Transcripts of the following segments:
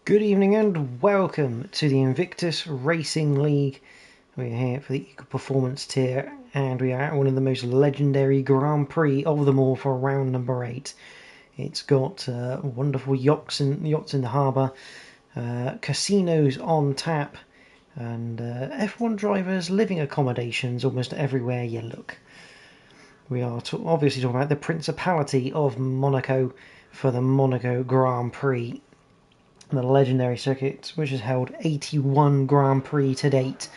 Good evening and welcome to the Invictus Racing League. We're here for the Eco Performance tier and we are at one of the most legendary Grand Prix of them all for round number 8. It's got wonderful yachts in the harbour, casinos on tap and F1 drivers' living accommodations almost everywhere you look. We are obviously talking about the Principality of Monaco for the Monaco Grand Prix. The legendary circuit, which has held 81 Grand Prix to date.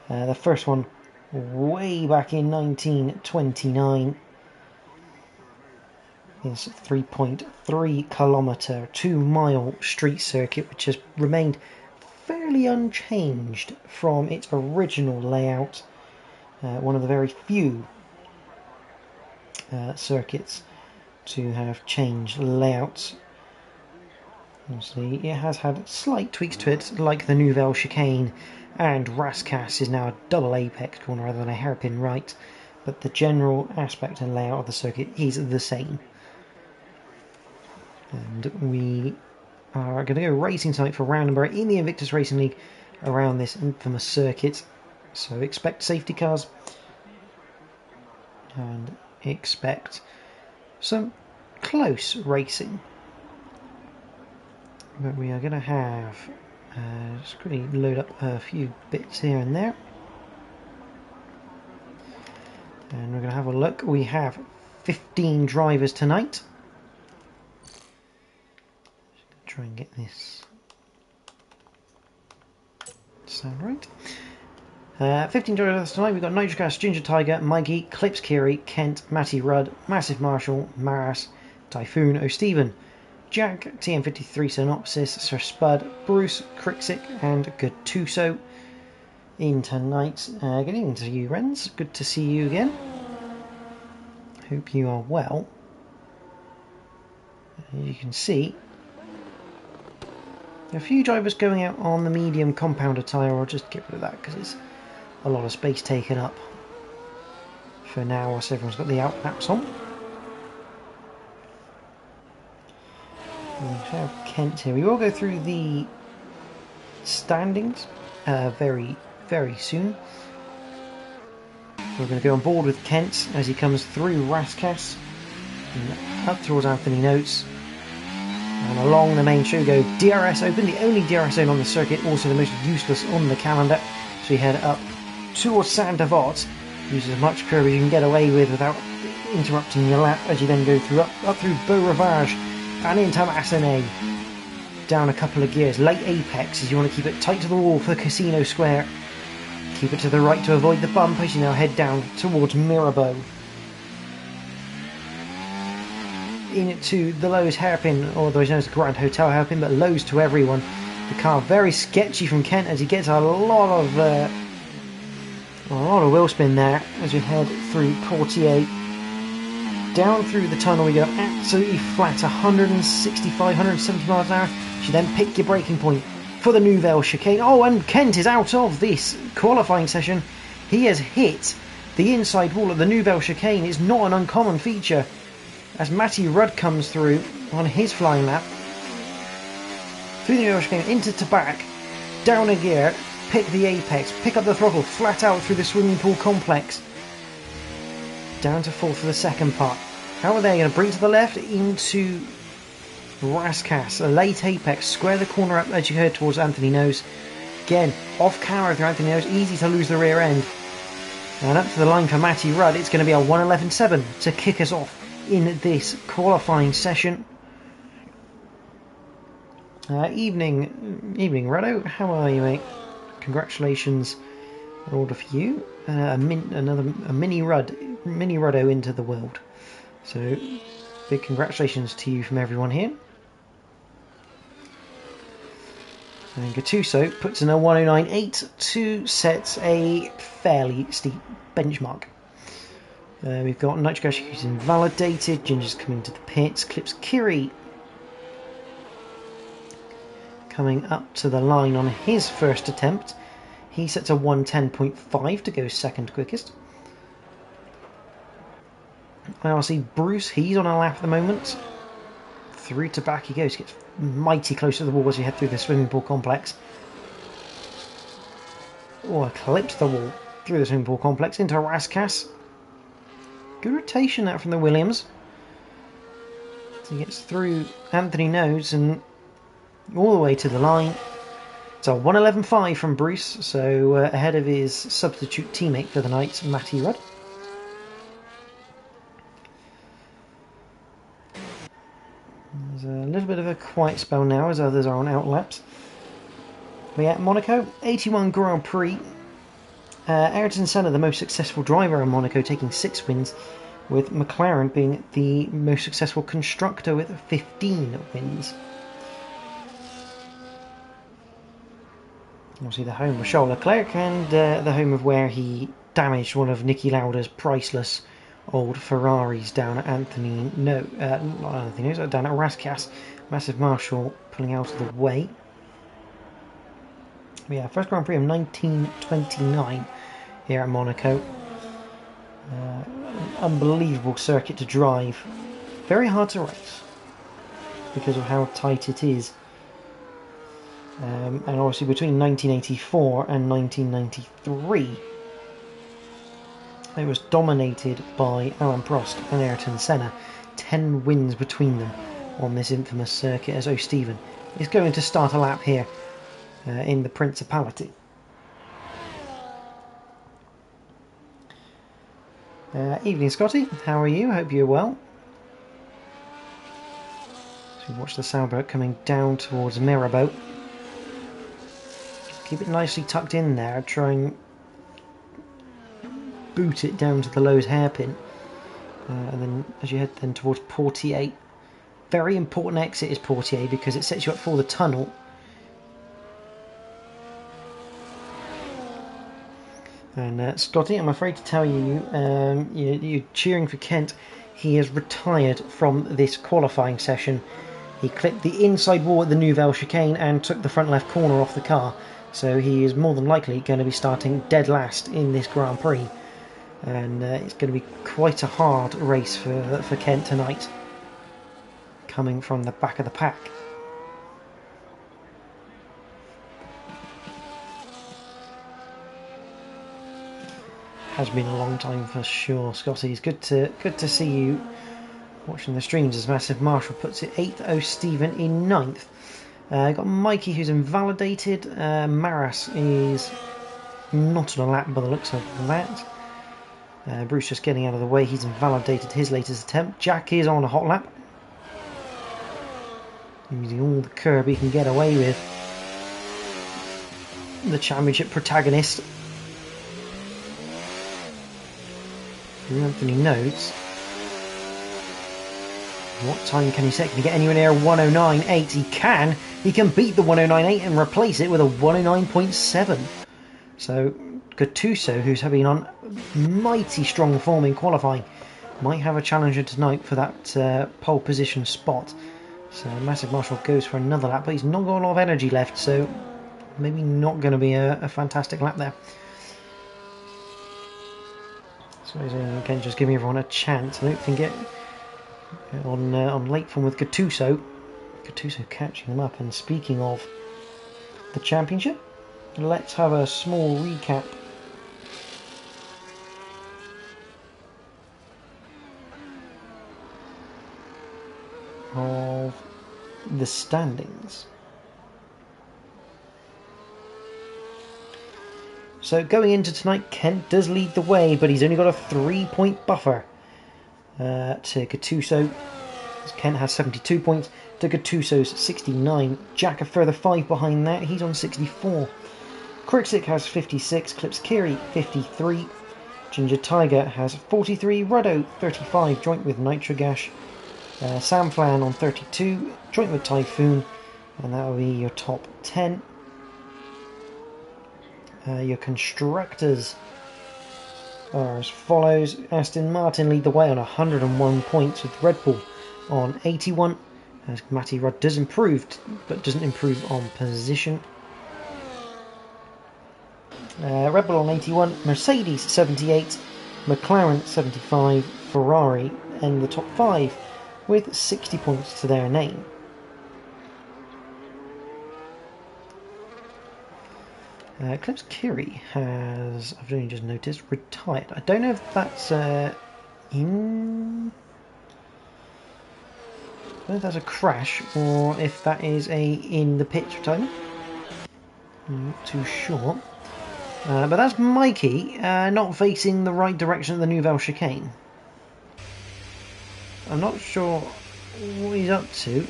The first one way back in 1929 is 3.3 kilometre, 2-mile street circuit, which has remained fairly unchanged from its original layout. One of the very few circuits to have changed layouts. Obviously, it has had slight tweaks to it, like the Nouvelle Chicane, and Rascasse is now a double apex corner rather than a hairpin right, but the general aspect and layout of the circuit is the same. And we are going to go racing tonight for round number 8 in the Invictus Racing League around this infamous circuit. So expect safety cars and expect some close racing. But we are going to have, just quickly load up a few bits here and there. And we're going to have a look. We have 15 drivers tonight. Just going to try and get this sound right. 15 drivers tonight. We've got Nitrogas, Ginger Tiger, Mikey, Clips Kiri, Kent, Matty Rudd, Massive Marshall, Maras, Typhoon O'Stephen, Jack, TM53 Synopsis, Sir Spud, Bruce, Crixic, and Gattuso in tonight. Good evening to you, Renz. Good to see you again. Hope you are well. As you can see, a few drivers going out on the medium compounder tyre. I'll just get rid of that because it's a lot of space taken up for now, whilst everyone's got the out laps on. We have Kent here. We will go through the standings very, very soon. We're going to go on board with Kent as he comes through Rascasse and up towards Anthony Notes. And along the main show go DRS Open, the only DRS zone on the circuit, also the most useless on the calendar. So you head up towards Saint-Devote, use as much curve as you can get away with without interrupting your lap as you then go through up through Beau Rivage and into Massenet, down a couple of gears. Late apex as you want to keep it tight to the wall for Casino Square. Keep it to the right to avoid the bump as you now head down towards Mirabeau. Into the Lowe's hairpin, or otherwise known as the Grand Hotel hairpin, but Lowe's to everyone. The car very sketchy from Kent as he gets a lot of wheel spin there as we head through Portier. Down through the tunnel we go, absolutely flat, 165, 170 miles an hour. You then pick your braking point for the Nouvelle Chicane. Oh, and Kent is out of this qualifying session. He has hit the inside wall of the Nouvelle Chicane. It's not an uncommon feature as Matty Rudd comes through on his flying lap. Through the Nouvelle Chicane, into Tabac, down a gear, pick the apex, pick up the throttle, flat out through the swimming pool complex. Down to fourth for the second part. How are they going to bring to the left into Rascasse? A late apex, square the corner up as you head towards Anthony Nose. Again, off camera through Anthony Nose, easy to lose the rear end. And up to the line for Matty Rudd, it's going to be a 1:11.7 to kick us off in this qualifying session. Evening, Ruddo. How are you, mate? Congratulations in order for you. A mini Ruddo into the world. So, big congratulations to you from everyone here. And Gattuso puts in a 1:09.8 to set a fairly steep benchmark. We've got Nitrogas who's invalidated, Ginger's coming to the pits, Clips Kiri coming up to the line on his first attempt. He sets a 1:10.5 to go second quickest. Now I see Bruce, he's on a lap at the moment. Through to back he goes, gets mighty close to the wall as you head through the swimming pool complex. Oh, eclipsed the wall through the swimming pool complex into Raskas. Good rotation that from the Williams. So he gets through Anthony Nodes and all the way to the line. It's a 1:11.5 from Bruce, so ahead of his substitute teammate for the night, Matty Rudd. There's a little bit of a quiet spell now as others are on outlaps. But yeah, Monaco, 81 Grand Prix. Ayrton Senna, the most successful driver in Monaco, taking 6 wins, with McLaren being the most successful constructor with 15 wins. Obviously the home of Charles Leclerc and the home of where he damaged one of Niki Lauda's priceless old Ferraris down at down at Raskas. Massive Marshall pulling out of the way. But yeah, first Grand Prix of 1929 here at Monaco. Unbelievable circuit to drive. Very hard to race because of how tight it is. And obviously between 1984 and 1993 it was dominated by Alain Prost and Ayrton Senna. 10 wins between them on this infamous circuit as O'Stephen is going to start a lap here in the Principality. Evening Scotty, how are you? Hope you're well. So we watch the sailboat coming down towards Mirabeau. Keep it nicely tucked in there, try and boot it down to the Lowe's hairpin. And then as you head then towards Portier, very important exit is Portier because it sets you up for the tunnel. And Scotty, I'm afraid to tell you, you're cheering for Kent. He has retired from this qualifying session. He clipped the inside wall at the Nouvelle chicane and took the front left corner off the car. So he is more than likely going to be starting dead last in this Grand Prix. And it's going to be quite a hard race for Kent tonight, coming from the back of the pack. Has been a long time for sure, Scotty. It's good to see you watching the streams as Massive Marshall puts it 8th, O'Stephen in 9th. Got Mikey who's invalidated. Maras is not on a lap by the looks of that. Bruce just getting out of the way. He's invalidated his latest attempt. Jack is on a hot lap, using all the curb he can get away with. The championship protagonist. Anthony Nodes. What time can he set? Can he get anywhere near 109.8? He can. He can beat the 109.8 and replace it with a 109.7. So Gattuso, who's been on mighty strong form in qualifying, might have a challenger tonight for that pole position spot. So Massive Marshall goes for another lap, but he's not got a lot of energy left, so maybe not going to be a fantastic lap there. So again, just giving everyone a chance. I don't think it on late form with Gattuso catching them up. And speaking of the championship, let's have a small recap of the standings. So going into tonight, Kent does lead the way, but he's only got a 3-point buffer to Gattuso. Kent has 72 points to Gattuso's 69. Jack a further 5 behind that, he's on 64. Crixic has 56, Clips Kiri 53. Ginger Tiger has 43, Ruddo 35, joint with Nitrogash. Sam Flan on 32, joint with Typhoon, and that will be your top 10. Your constructors are as follows. Aston Martin lead the way on 101 points with Red Bull on 81. As Matty Rudd does improve, but doesn't improve on position. Red Bull on 81, Mercedes 78, McLaren 75, Ferrari in the top 5 with 60 points to their name. Eclipse Kiri has, I've only just noticed, retired. I don't know if that's in... I don't know if that's a crash or if that is in the pitch retirement. I'm not too sure. But that's Mikey, not facing the right direction of the Nouvelle Chicane. I'm not sure what he's up to.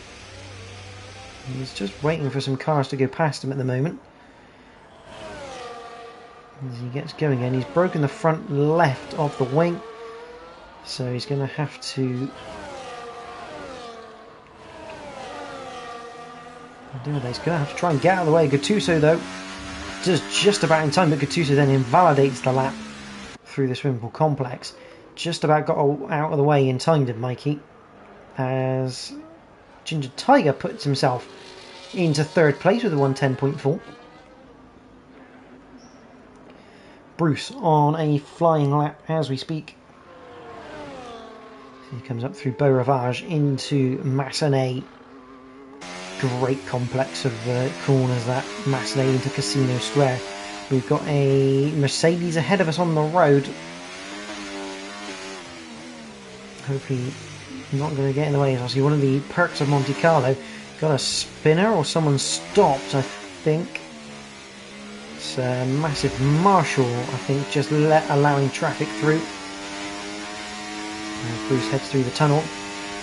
He's just waiting for some cars to go past him at the moment. As he gets going again, he's broken the front left of the wing, so he's going to have to he's going to have to try and get out of the way. Gattuso though does just about in time, but Gattuso then invalidates the lap through the swimming pool complex. Just about got out of the way in time, did Mikey, as Ginger Tiger puts himself into third place with a 110.4. Bruce on a flying lap as we speak. So he comes up through Beau Rivage into Massenet. Great complex of corners, that Massenet into Casino Square. We've got a Mercedes ahead of us on the road. Hopefully not going to get in the way. I see one of the perks of Monte Carlo. Got a spinner or someone stopped, I think. It's a massive Marshall, I think, just allowing traffic through. And Bruce heads through the tunnel,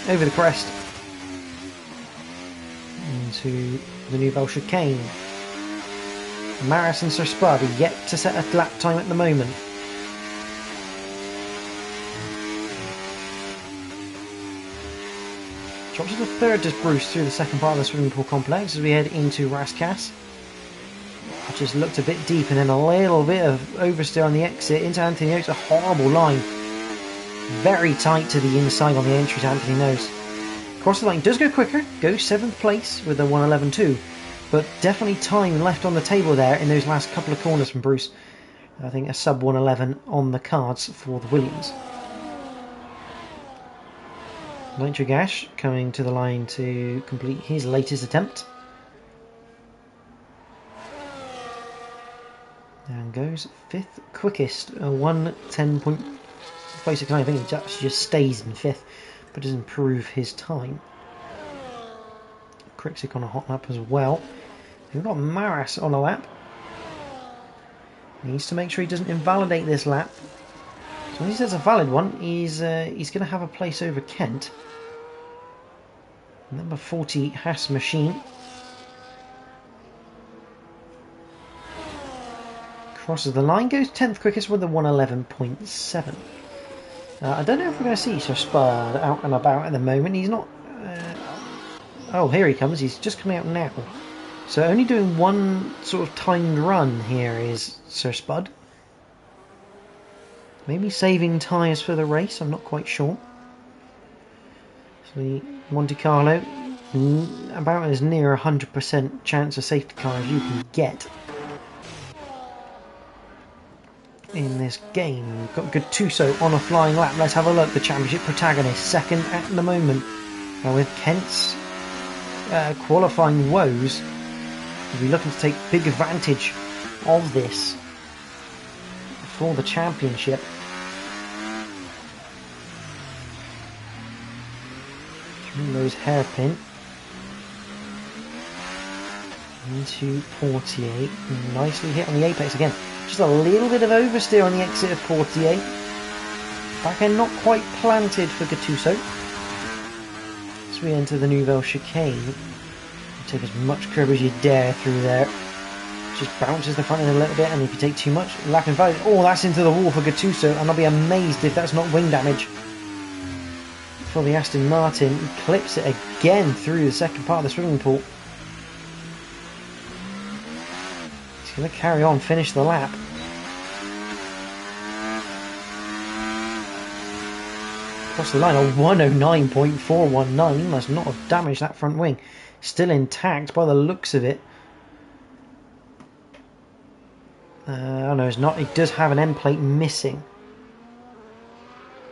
over the crest, into the Nouvelle Chicane. Maris and Sir Spud are yet to set a lap time at the moment. Drops to the third as Bruce through the second part of the swimming pool complex as we head into Rascasse. Just looked a bit deep and then a little bit of oversteer on the exit into Anthony Oaks. A horrible line. Very tight to the inside on the entry to Anthony Oaks. Across the line, does go quicker. Goes 7th place with a 1:11.2. But definitely time left on the table there in those last couple of corners from Bruce. I think a sub 1:11 on the cards for the Williams. Nitrogash coming to the line to complete his latest attempt. And goes 5th quickest, 1:10.569. I think he actually just stays in 5th, but does improve his time. Kriksik on a hot lap as well. We've got Maras on a lap. He needs to make sure he doesn't invalidate this lap. So when he says a valid one, he's going to have a place over Kent. Number 40 Haas Machine. Crosses the line, goes 10th quickest with a 1:11.7. I don't know if we're going to see Sir Spud out and about at the moment. He's not... oh, here he comes. He's just coming out now. So only doing one sort of timed run here is Sir Spud. Maybe saving tyres for the race, I'm not quite sure. So the Monte Carlo, about as near 100% chance of safety car as you can get in this game. We've got Gattuso on a flying lap. Let's have a look. The championship protagonist, second at the moment. With Kent's qualifying woes, we'll be looking to take big advantage of this for the championship. Through those hairpin into 48. Nicely hit on the apex again. Just a little bit of oversteer on the exit of 48. Back end not quite planted for Gattuso. As we enter the Nouvelle Chicane. Take as much curb as you dare through there. Just bounces the front end a little bit, and if you take too much, lap invalid. Oh, that's into the wall for Gattuso, and I'll be amazed if that's not wing damage for the Aston Martin. He clips it again through the second part of the swimming pool. He's going to carry on, finish the lap. Across the line, a 1:09.419. Must not have damaged that front wing. Still intact by the looks of it. Oh no, it's not. It does have an end plate missing.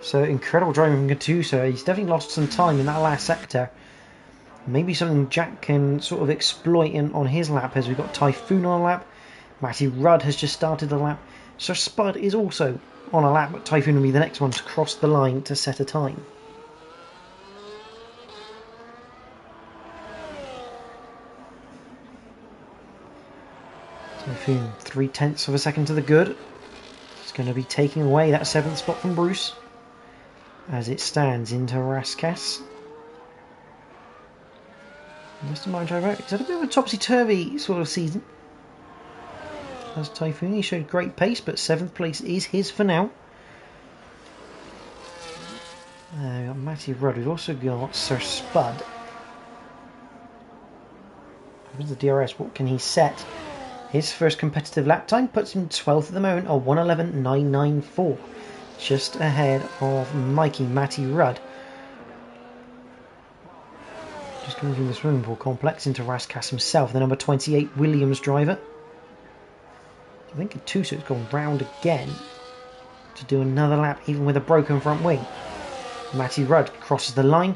So incredible driving from Gattuso. He's definitely lost some time in that last sector. Maybe something Jack can sort of exploit on his lap, as we've got Typhoon on a lap. Matty Rudd has just started the lap. Sir Spud is also on a lap, but Typhoon will be the next one to cross the line to set a time. Typhoon 0.3 of a second to the good. It's going to be taking away that 7th spot from Bruce as it stands into Raskas. Mr. Mind Driver, it's had a bit of a topsy-turvy sort of season. As Typhoon, he showed great pace, but 7th place is his for now. We've got Matty Rudd, we've also got Sir Spud. Who's the DRS? What can he set? His first competitive lap time puts him 12th at the moment, or 1:11.994. Just ahead of Mikey Matty Rudd. Just coming from the swimming pool complex into Raskas himself, the number 28 Williams driver. I think Gattuso's gone round again to do another lap, even with a broken front wing. Matty Rudd crosses the line,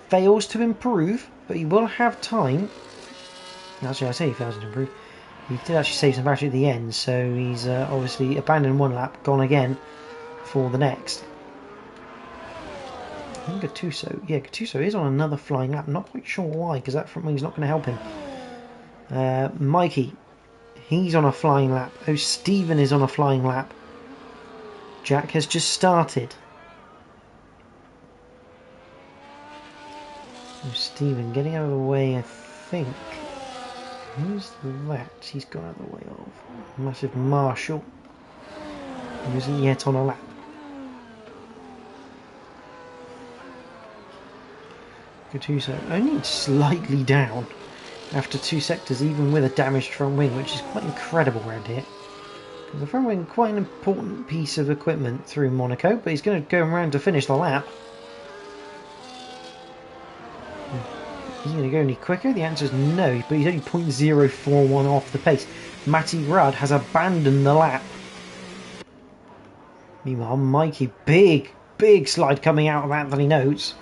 fails to improve, but he will have time. Actually, I say he fails to improve. He did actually save some battery at the end, so he's obviously abandoned one lap, gone again for the next. I think Gattuso is on another flying lap. I'm not quite sure why, because that front wing's not going to help him. Mikey, he's on a flying lap. Oh, Stephen is on a flying lap. Jack has just started. Oh, Stephen getting out of the way, I think. Who's that he's got out of the way of? Massive Marshall, who isn't yet on a lap. Gattuso only slightly down after 2 sectors, even with a damaged front wing, which is quite incredible around here. The front wing, quite an important piece of equipment through Monaco, but he's going to go around to finish the lap. Is he going to go any quicker? The answer is no, but he's only 0.041 off the pace. Matty Rudd has abandoned the lap. Meanwhile, Mikey, big slide coming out of Anthony Notes.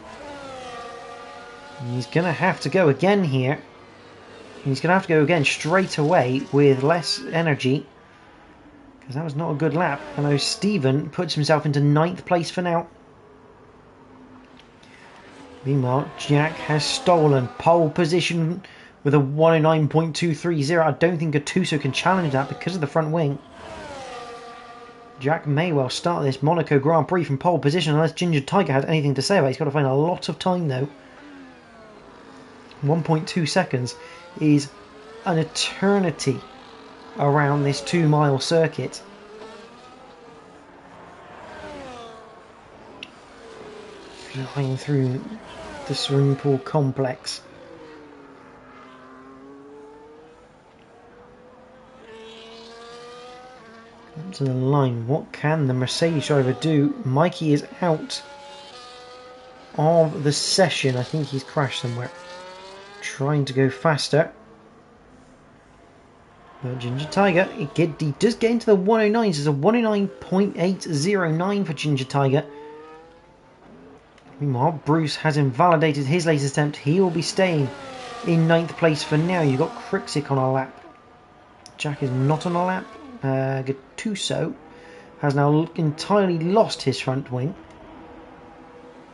He's going to have to go again here. He's going to have to go again straight away with less energy, because that was not a good lap. I know Stephen puts himself into 9th place for now. Meanwhile, Jack has stolen pole position with a 109.230. I don't think Gattuso can challenge that because of the front wing. Jack may well start this Monaco Grand Prix from pole position unless Ginger Tiger has anything to say about it. He's got to find a lot of time though. 1.2 seconds is an eternity around this 2-mile circuit. Flying through the swimming pool complex. Up to the line. What can the Mercedes driver do? Mikey is out of the session. I think he's crashed somewhere. Trying to go faster. But Ginger Tiger, he does get into the 109s. It's a 109.809 for Ginger Tiger. Meanwhile, Bruce has invalidated his latest attempt. He will be staying in 9th place for now. You've got Kriksik on a lap. Jack is not on a lap. Gattuso has now entirely lost his front wing.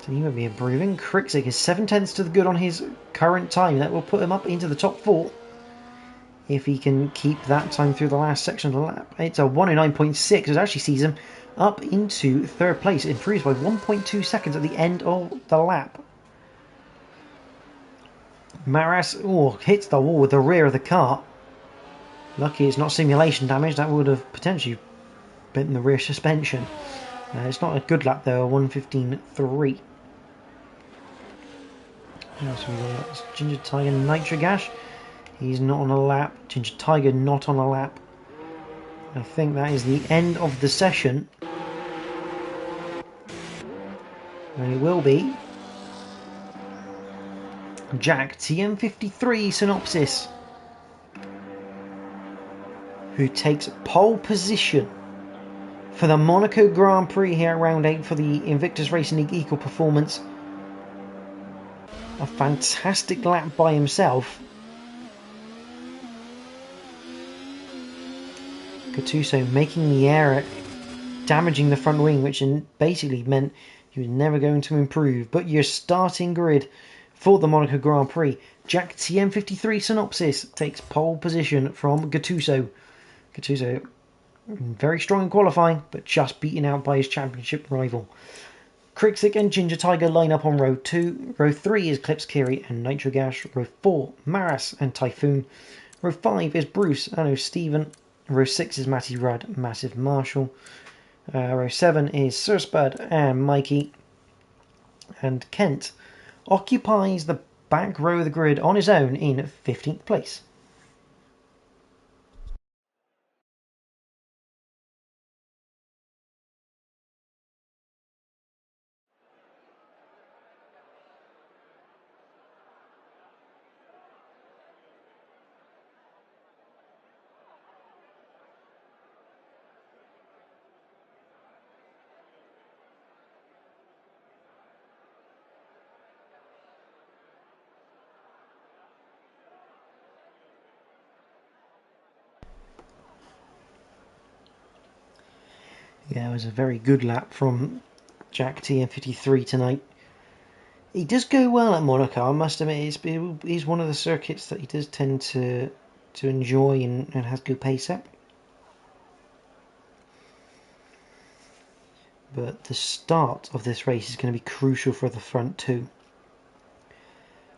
So he won't be improving. Kriksik is 7/10 to the good on his current time. That will put him up into the top 4. If he can keep that time through the last section of the lap. It's a 109.6, which actually sees him up into 3rd place. It improves by 1.2 seconds at the end of the lap. Maras hits the wall with the rear of the car. Lucky it's not simulation damage. That would have potentially bent the rear suspension. It's not a good lap though, a 1:15.3. What else have we got? Ginger Tiger Nitrogash. He's not on a lap. Ginger Tiger not on a lap. I think that is the end of the session. And it will be Jack TM53 Synopsis, who takes pole position for the Monaco Grand Prix here at round 8 for the Invictus Racing League Equal Performance. A fantastic lap by himself. Gattuso making the error, damaging the front wing, which basically meant he was never going to improve. But your starting grid for the Monaco Grand Prix: Jack TM53 Synopsis takes pole position from Gattuso. Gattuso very strong in qualifying, but just beaten out by his championship rival. Krixik and Ginger Tiger line up on row 2. Row 3 is Clips Kiri and Nitro Gas. Row 4, Maras and Typhoon. Row 5 is Bruce and O'Steven. Row 6 is Matty Rudd, Massive Marshall. Row 7 is Sir Spud and Mikey. And Kent occupies the back row of the grid on his own in 15th place. Yeah, it was a very good lap from Jack TM53 tonight. He does go well at Monaco, I must admit. It's one of the circuits that he does tend to enjoy and has good pace at. But the start of this race is going to be crucial for the front two.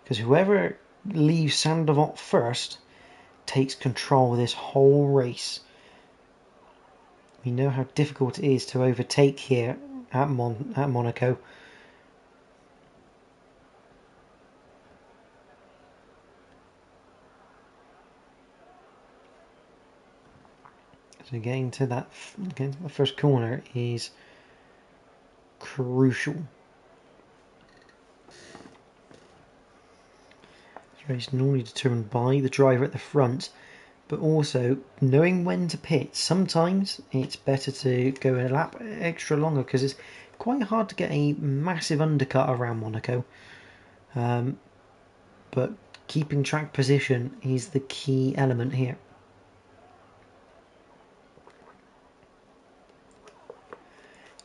Because whoever leaves Sandoval first takes control of this whole race. We know how difficult it is to overtake here at Monaco. So getting to the first corner is crucial. This race is normally determined by the driver at the front, but also knowing when to pit. Sometimes it's better to go a lap extra longer because it's quite hard to get a massive undercut around Monaco. But keeping track position is the key element here.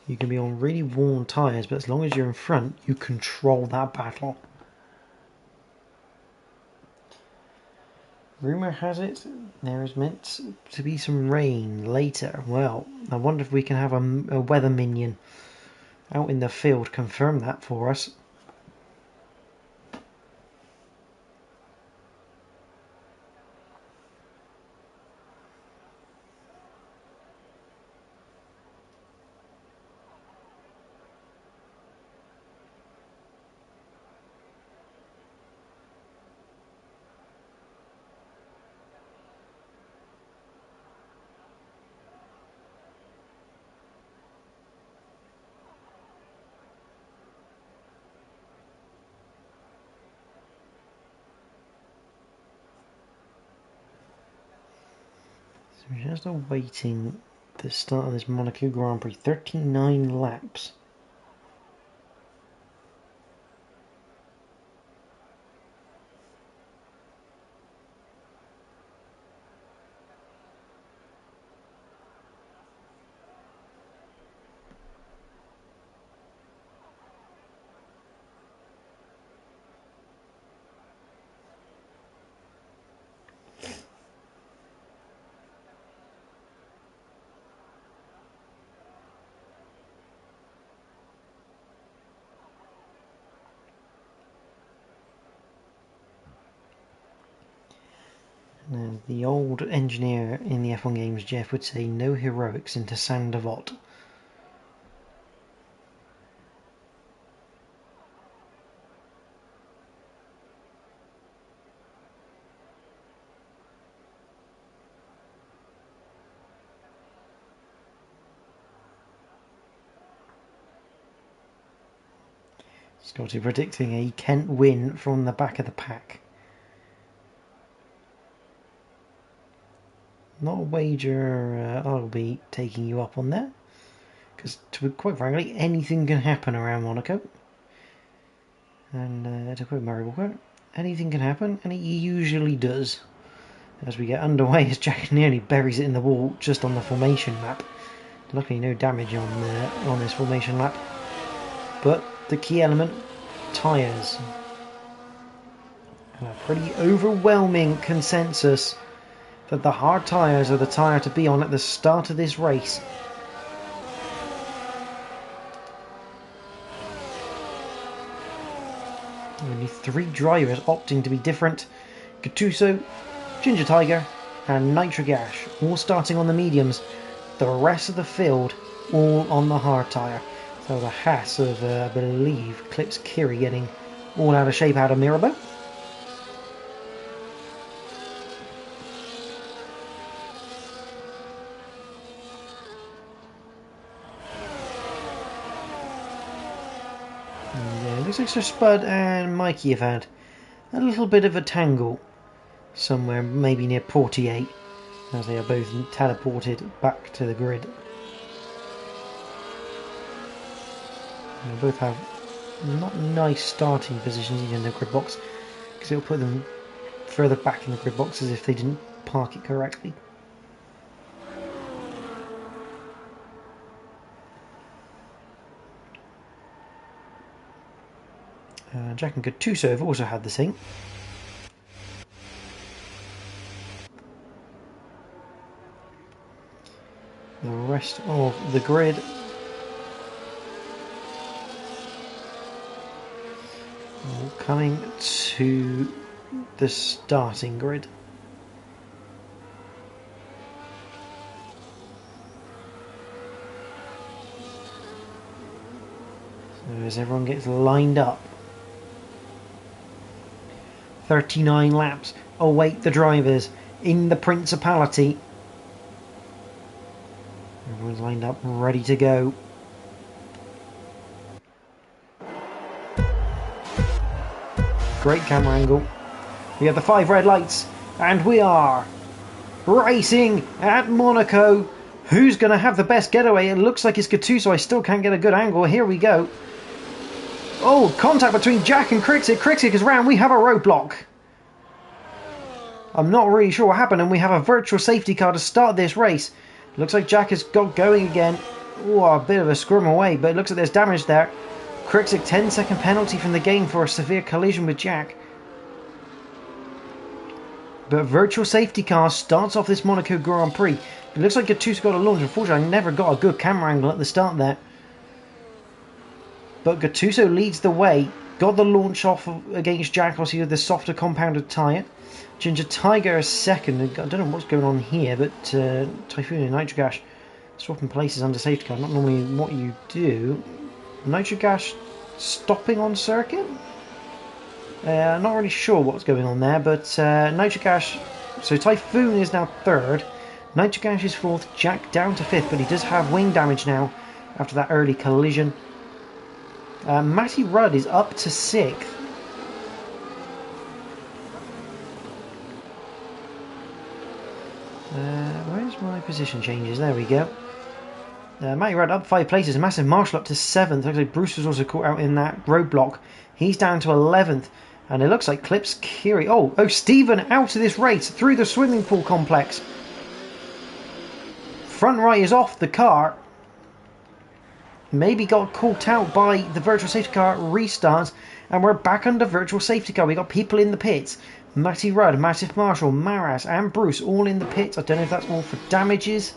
You can be on really worn tyres, but as long as you're in front, you control that battle. Rumour has it there is meant to be some rain later. Well, I wonder if we can have a weather minion out in the field confirm that for us. We're just awaiting the start of this Monaco Grand Prix. 39 laps. Now, the old engineer in the F1 games, Jeff, would say no heroics into Sandoval. Scotty predicting a Kent win from the back of the pack. Not a wager I'll be taking you up on there, because quite frankly, anything can happen around Monaco. And to quote Murray Walker, anything can happen, and it usually does. as we get underway, as Jack nearly buries it in the wall just on the formation lap. Luckily no damage on this formation lap. But the key element, tyres. And a pretty overwhelming consensus that the hard tyres are the tyre to be on at the start of this race. Only 3 drivers opting to be different. Gattuso, Ginger Tiger and Nitric Ash all starting on the mediums. The rest of the field all on the hard tyre. So the Haas of, I believe, Clips Kiri getting all out of shape out of Mirabeau. Yeah, it looks like Sir Spud and Mikey have had a little bit of a tangle somewhere, maybe near Portier, as they are both teleported back to the grid. And they both have not nice starting positions even in the grid box, because it'll put them further back in the grid box as if they didn't park it correctly. Jack and Gattuso have also had the same. The rest of the grid all coming to the starting grid. So as everyone gets lined up, 39 laps await the drivers in the Principality. Everyone's lined up, ready to go. Great camera angle. We have the 5 red lights, and we are racing at Monaco. Who's going to have the best getaway? It looks like it's Gattuso. I still can't get a good angle. Here we go. Oh, contact between Jack and Crixit. Crixit is round. We have a roadblock. I'm not really sure what happened, and we have a virtual safety car to start this race. Looks like Jack has got going again. Oh, a bit of a scrum away, but it looks like there's damage there. Crixit, 10-second penalty from the game for a severe collision with Jack. But virtual safety car starts off this Monaco Grand Prix. It looks like Gattuso got a launch. Unfortunately, I never got a good camera angle at the start there. But Gattuso leads the way. Got the launch off against Jack, obviously with the softer compounded tyre. Ginger Tiger is second. I don't know what's going on here, but Typhoon and Nitric Ash swapping places under safety car. Not normally what you do. Nitric Ash stopping on circuit? Not really sure what's going on there, but Nitric Ash... So Typhoon is now third. Nitric Ash is fourth. Jack down to fifth, but he does have wing damage now after that early collision. Matty Rudd is up to sixth. Where's my position changes? There we go. Matty Rudd up 5 places. Massive Marshall up to 7th. Looks like Bruce was also caught out in that roadblock. He's down to 11th. And it looks like Clips Kiri. Oh, Stephen out of this race through the swimming pool complex. Front right is off the car. Maybe got caught out by the virtual safety car restart. And we're back under virtual safety car. We got people in the pits. Matty Rudd, Massive Marshall, Maras and Bruce all in the pits. I don't know if that's all for damages.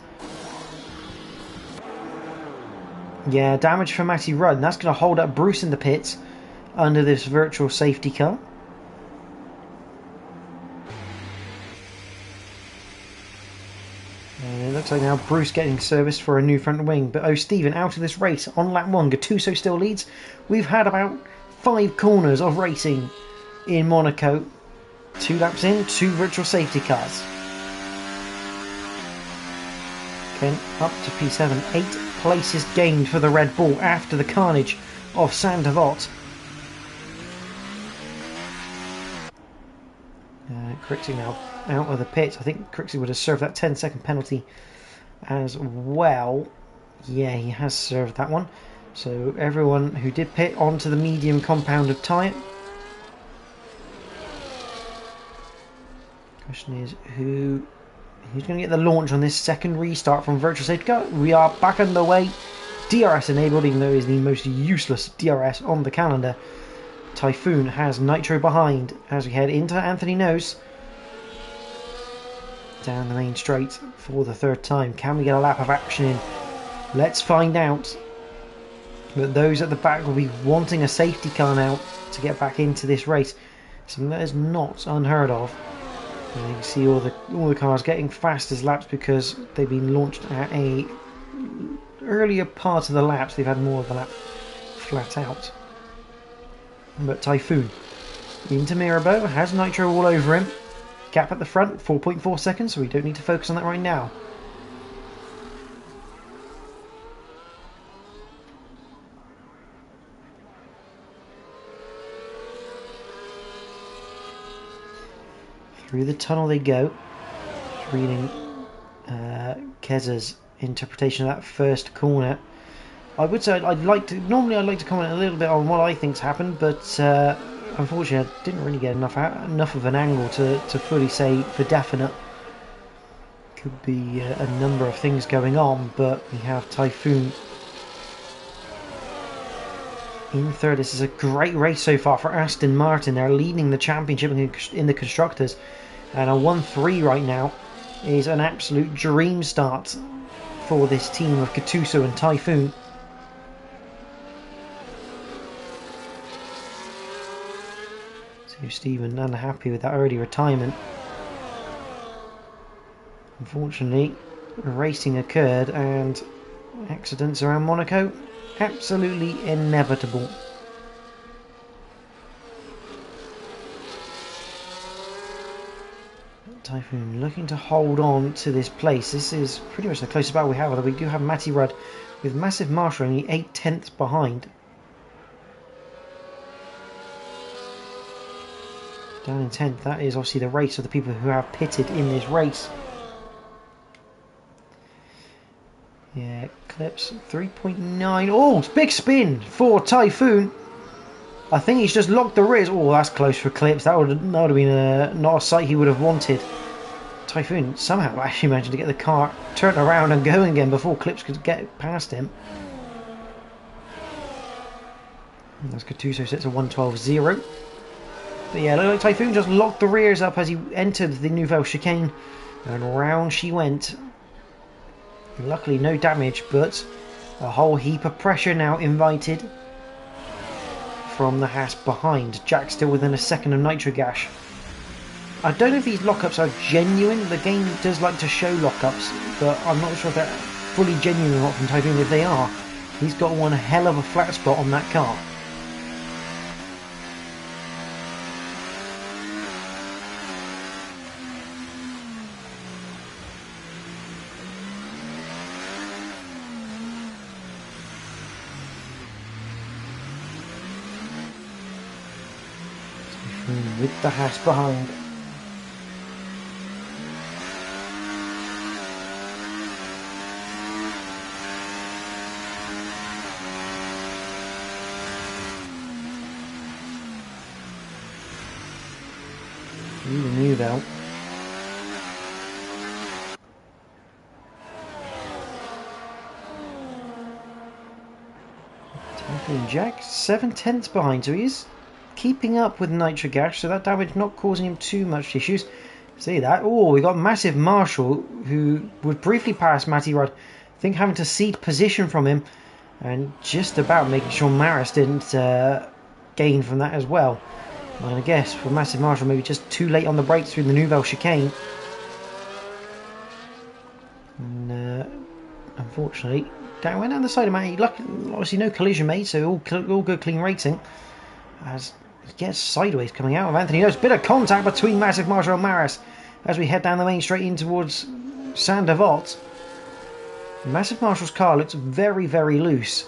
Yeah, damage for Matty Rudd. And that's going to hold up Bruce in the pits under this virtual safety car. And it looks like now Bruce getting serviced for a new front wing. But Stephen out of this race on lap 1. Gattuso still leads. We've had about 5 corners of racing in Monaco. 2 laps in, 2 virtual safety cars. Kent up to P7. 8 places gained for the Red Bull after the carnage of Saint-Devot. Crixie now out of the pits. I think Crixie would have served that 10-second penalty as well. Yeah, he has served that one. So everyone who did pit onto the medium compounded tyre. Question is who's going to get the launch on this second restart from virtual safety car. We are back underway. DRS enabled, even though it is the most useless DRS on the calendar. Typhoon has Nitro behind as we head into Anthony Nose. Down the main straight for the third time. Can we get a lap of action in? Let's find out. But those at the back will be wanting a safety car now to get back into this race. Something that is not unheard of. And you can see all the cars getting fast as laps because they've been launched at a earlier part of the laps. They've had more of the lap flat out. But Typhoon into Mirabeau has Nitro all over him. Gap at the front, 4.4 seconds, so we don't need to focus on that right now. Through the tunnel they go. Reading Keza's interpretation of that first corner. I would say normally I'd like to comment a little bit on what I think's happened, but unfortunately I didn't really get enough of an angle to fully say for definite. Could be a number of things going on, but we have Typhoon in third. This is a great race so far for Aston Martin. They're leading the championship in the constructors, and a 1-3 right now is an absolute dream start for this team of Gattuso and Typhoon. So Stephen unhappy with that early retirement. Unfortunately, racing occurred and accidents around Monaco absolutely inevitable. Typhoon looking to hold on to this place. This is pretty much the closest battle we have, although we do have Matty Rudd with Massive Marshall only 8/10 behind. Down in 10th, that is obviously the race of the people who have pitted in this race. Yeah, clips 3.9. Oh, big spin for Typhoon. I think he's just locked the rears. Oh, that's close for clips. That would have been not a sight he would have wanted. Typhoon somehow actually managed to get the car turned around and going again before clips could get past him. As Gattuso sets a 1:12.0. But yeah, look like Typhoon just locked the rears up as he entered the Nouvelle chicane, and round she went. Luckily no damage, but a whole heap of pressure now invited from the Haas behind. Jack still within a second of Nitro Gash. I don't know if these lockups are genuine. The game does like to show lockups, but I'm not sure if they're fully genuine or not from Typhoon. If they are, he's got one hell of a flat spot on that car. With the Haas behind. Through the new belt. Typhoon Jack 7/10 behind, so he is keeping up with Nitro Gash, so that damage not causing him too much issues. See that? Oh, we got Massive Marshall, who would briefly pass Matty Rudd. I think having to cede position from him, and just about making sure Maris didn't gain from that as well. I'm going to guess for Massive Marshall, maybe just too late on the brakes through the Nouvelle chicane. And unfortunately, that went down the side of Matty. Obviously no collision made, so all good clean racing. As he gets sideways coming out of Anthony Nose. Bit of contact between Massive Marshall and Maris as we head down the main straight in towards Saint-Devote. Massive Marshall's car looks very, very loose.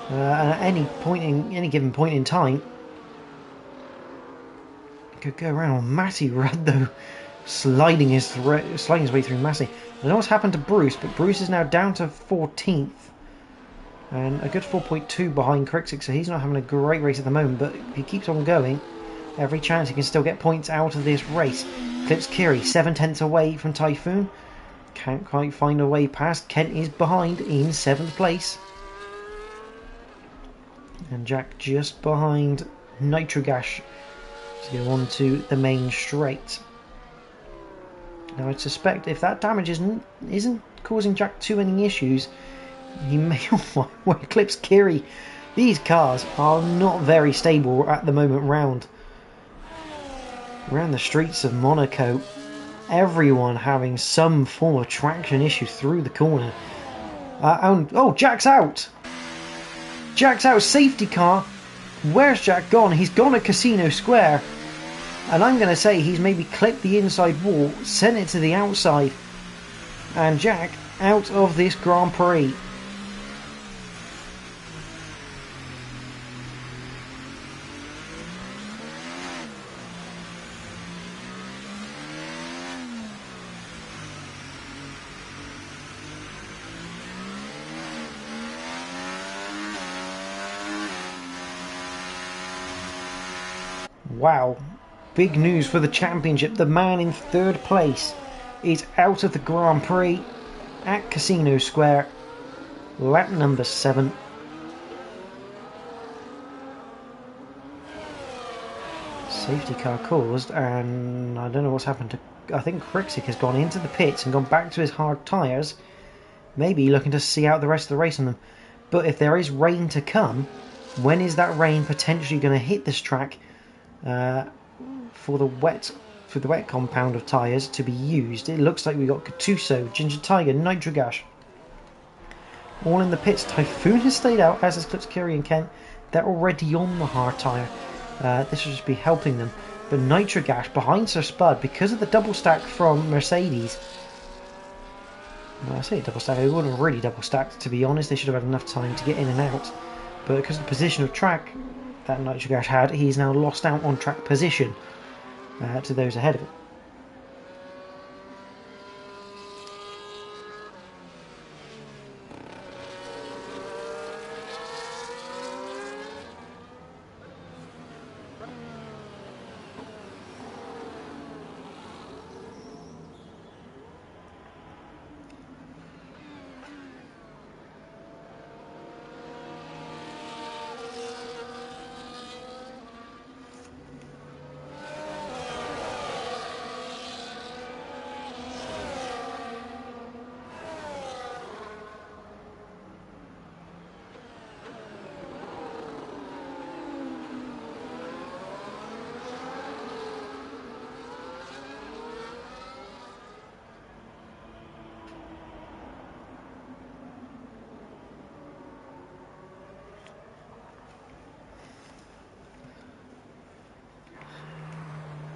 And at any given point in time, it could go around on Matty Rudd though, sliding his way through Massey. I don't know what's happened to Bruce, but Bruce is now down to 14th. And a good 4.2 behind Crixix, so he's not having a great race at the moment, but if he keeps on going, Every chance he can still get points out of this race. Clips Kiri 7/10 away from Typhoon. Can't quite find a way past. Kent is behind in 7th place. And Jack just behind Nitrogash to go on to the main straight. Now I'd suspect if that damage isn't causing Jack too many issues, he may... Oh my word, Clips Kiri. These cars are not very stable at the moment round the streets of Monaco. Everyone having some form of traction issue through the corner. Oh, Jack's out! Jack's out, safety car. Where's Jack gone? He's gone at Casino Square. And I'm going to say he's maybe clipped the inside wall, sent it to the outside. And Jack out of this Grand Prix. Wow. Big news for the championship. The man in 3rd place is out of the Grand Prix at Casino Square. Lap number 7. Safety car caused, and I don't know what's happened to... I think Krixik has gone into the pits and gone back to his hard tyres. Maybe looking to see out the rest of the race on them. But if there is rain to come, when is that rain potentially going to hit this track? For the wet compound of tyres to be used. It looks like we got Gattuso, Ginger Tiger, Nitrogash all in the pits. Typhoon has stayed out, as has Clips Kiri and Kent. They're already on the hard tyre. This will just be helping them. But Nitrogash behind Sir Spud because of the double stack from Mercedes. Well, I say double stack, it wouldn't have really double stacked, to be honest. They should have had enough time to get in and out. But because of the position of track that Nitrogash had, he's now lost out on track position to those ahead of him.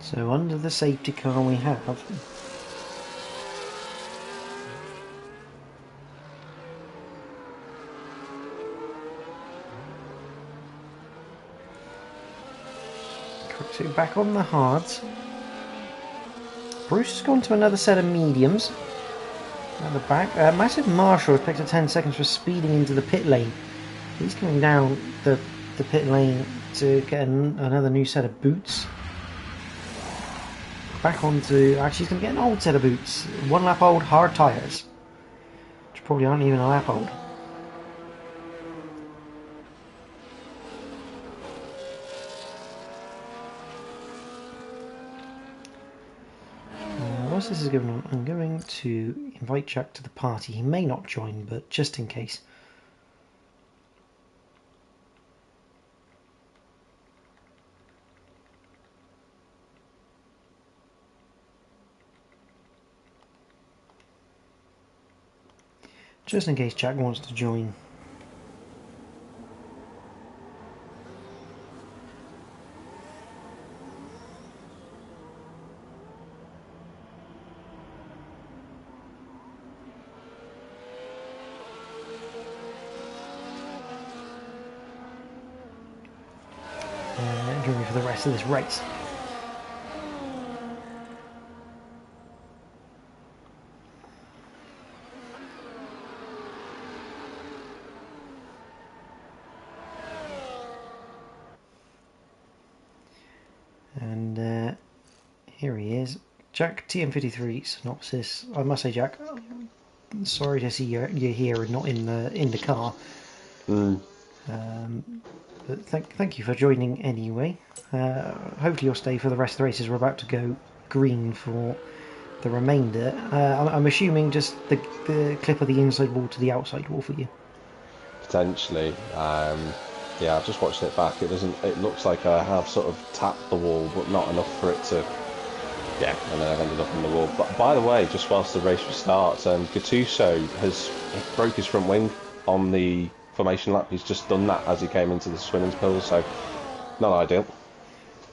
So under the safety car we have Krixik back on the hards. Bruce has gone to another set of mediums at the back. Massive Marshall has picked up 10 seconds for speeding into the pit lane. He's coming down the pit lane to get another new set of boots. Back onto... Actually, he's going to get an old set of boots. 1 lap old hard tyres. Which probably aren't even a lap old. Whilst this is going on, I'm going to invite Jack to the party. He may not join, but just in case. Just in case Jack wants to join. Join me for the rest of this race. And here he is, Jack TM53 synopsis. I must say, Jack, sorry to see you're here and not in the car. But thank you for joining anyway. Hopefully you'll stay for the rest of the races. We're about to go green for the remainder. I'm assuming just the clip of the inside wall to the outside wall for you. Potentially. Yeah, I've just watched it back. It looks like I have sort of tapped the wall, but not enough for it to. Yeah, and then I've ended up in the wall. But by the way, just whilst the race starts, Gattuso broke his front wing on the formation lap. He's just done that as he came into the swimming pool, so not ideal.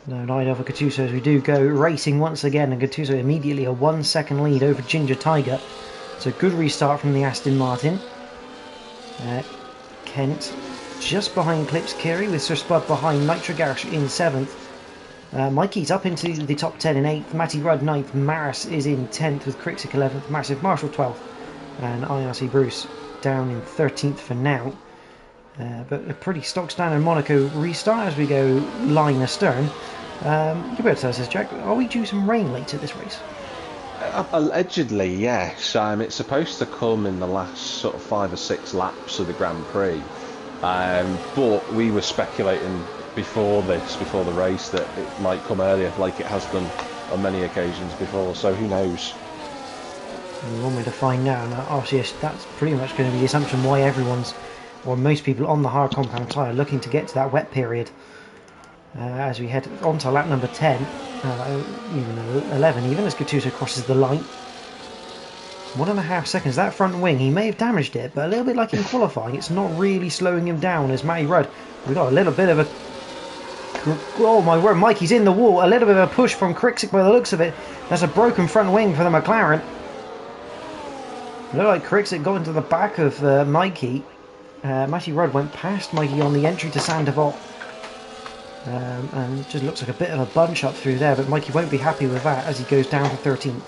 No, not ideal for Gattuso as we do go racing once again, and Gattuso immediately a 1 second lead over Ginger Tiger. So good restart from the Aston Martin. Kent just behind Clips Kiri with Sir Spud behind Nitro Garage in 7th. Mikey's up into the top 10 in 8th, Matty Rudd 9th, Maris is in 10th with Crixic 11th, Massive Marshall 12th, and IRC Bruce down in 13th for now. But a pretty stock standard Monaco restart as we go line astern. You better tell us this, Jack, are we due some rain later this race? Allegedly, yes. It's supposed to come in the last sort of 5 or 6 laps of the Grand Prix. But we were speculating before the race, that it might come earlier, like it has done on many occasions before. So who knows? We want me to find out. Now, obviously, that's pretty much going to be the assumption why everyone's, or most people on the hard compound tyre, looking to get to that wet period. As we head on to lap number 10, even 11, even as Gattuso crosses the line. 1.5 seconds, that front wing, he may have damaged it, but a little bit like in qualifying, it's not really slowing him down as Matty Rudd. We've got a little bit of a, oh my word, Mikey's in the wall, a little bit of a push from Crixic by the looks of it. That's a broken front wing for the McLaren. It looked like Crixic got into the back of Mikey. Matty Rudd went past Mikey on the entry to Sandoval. And just looks like a bit of a bunch up through there, but Mikey won't be happy with that as he goes down to 13th.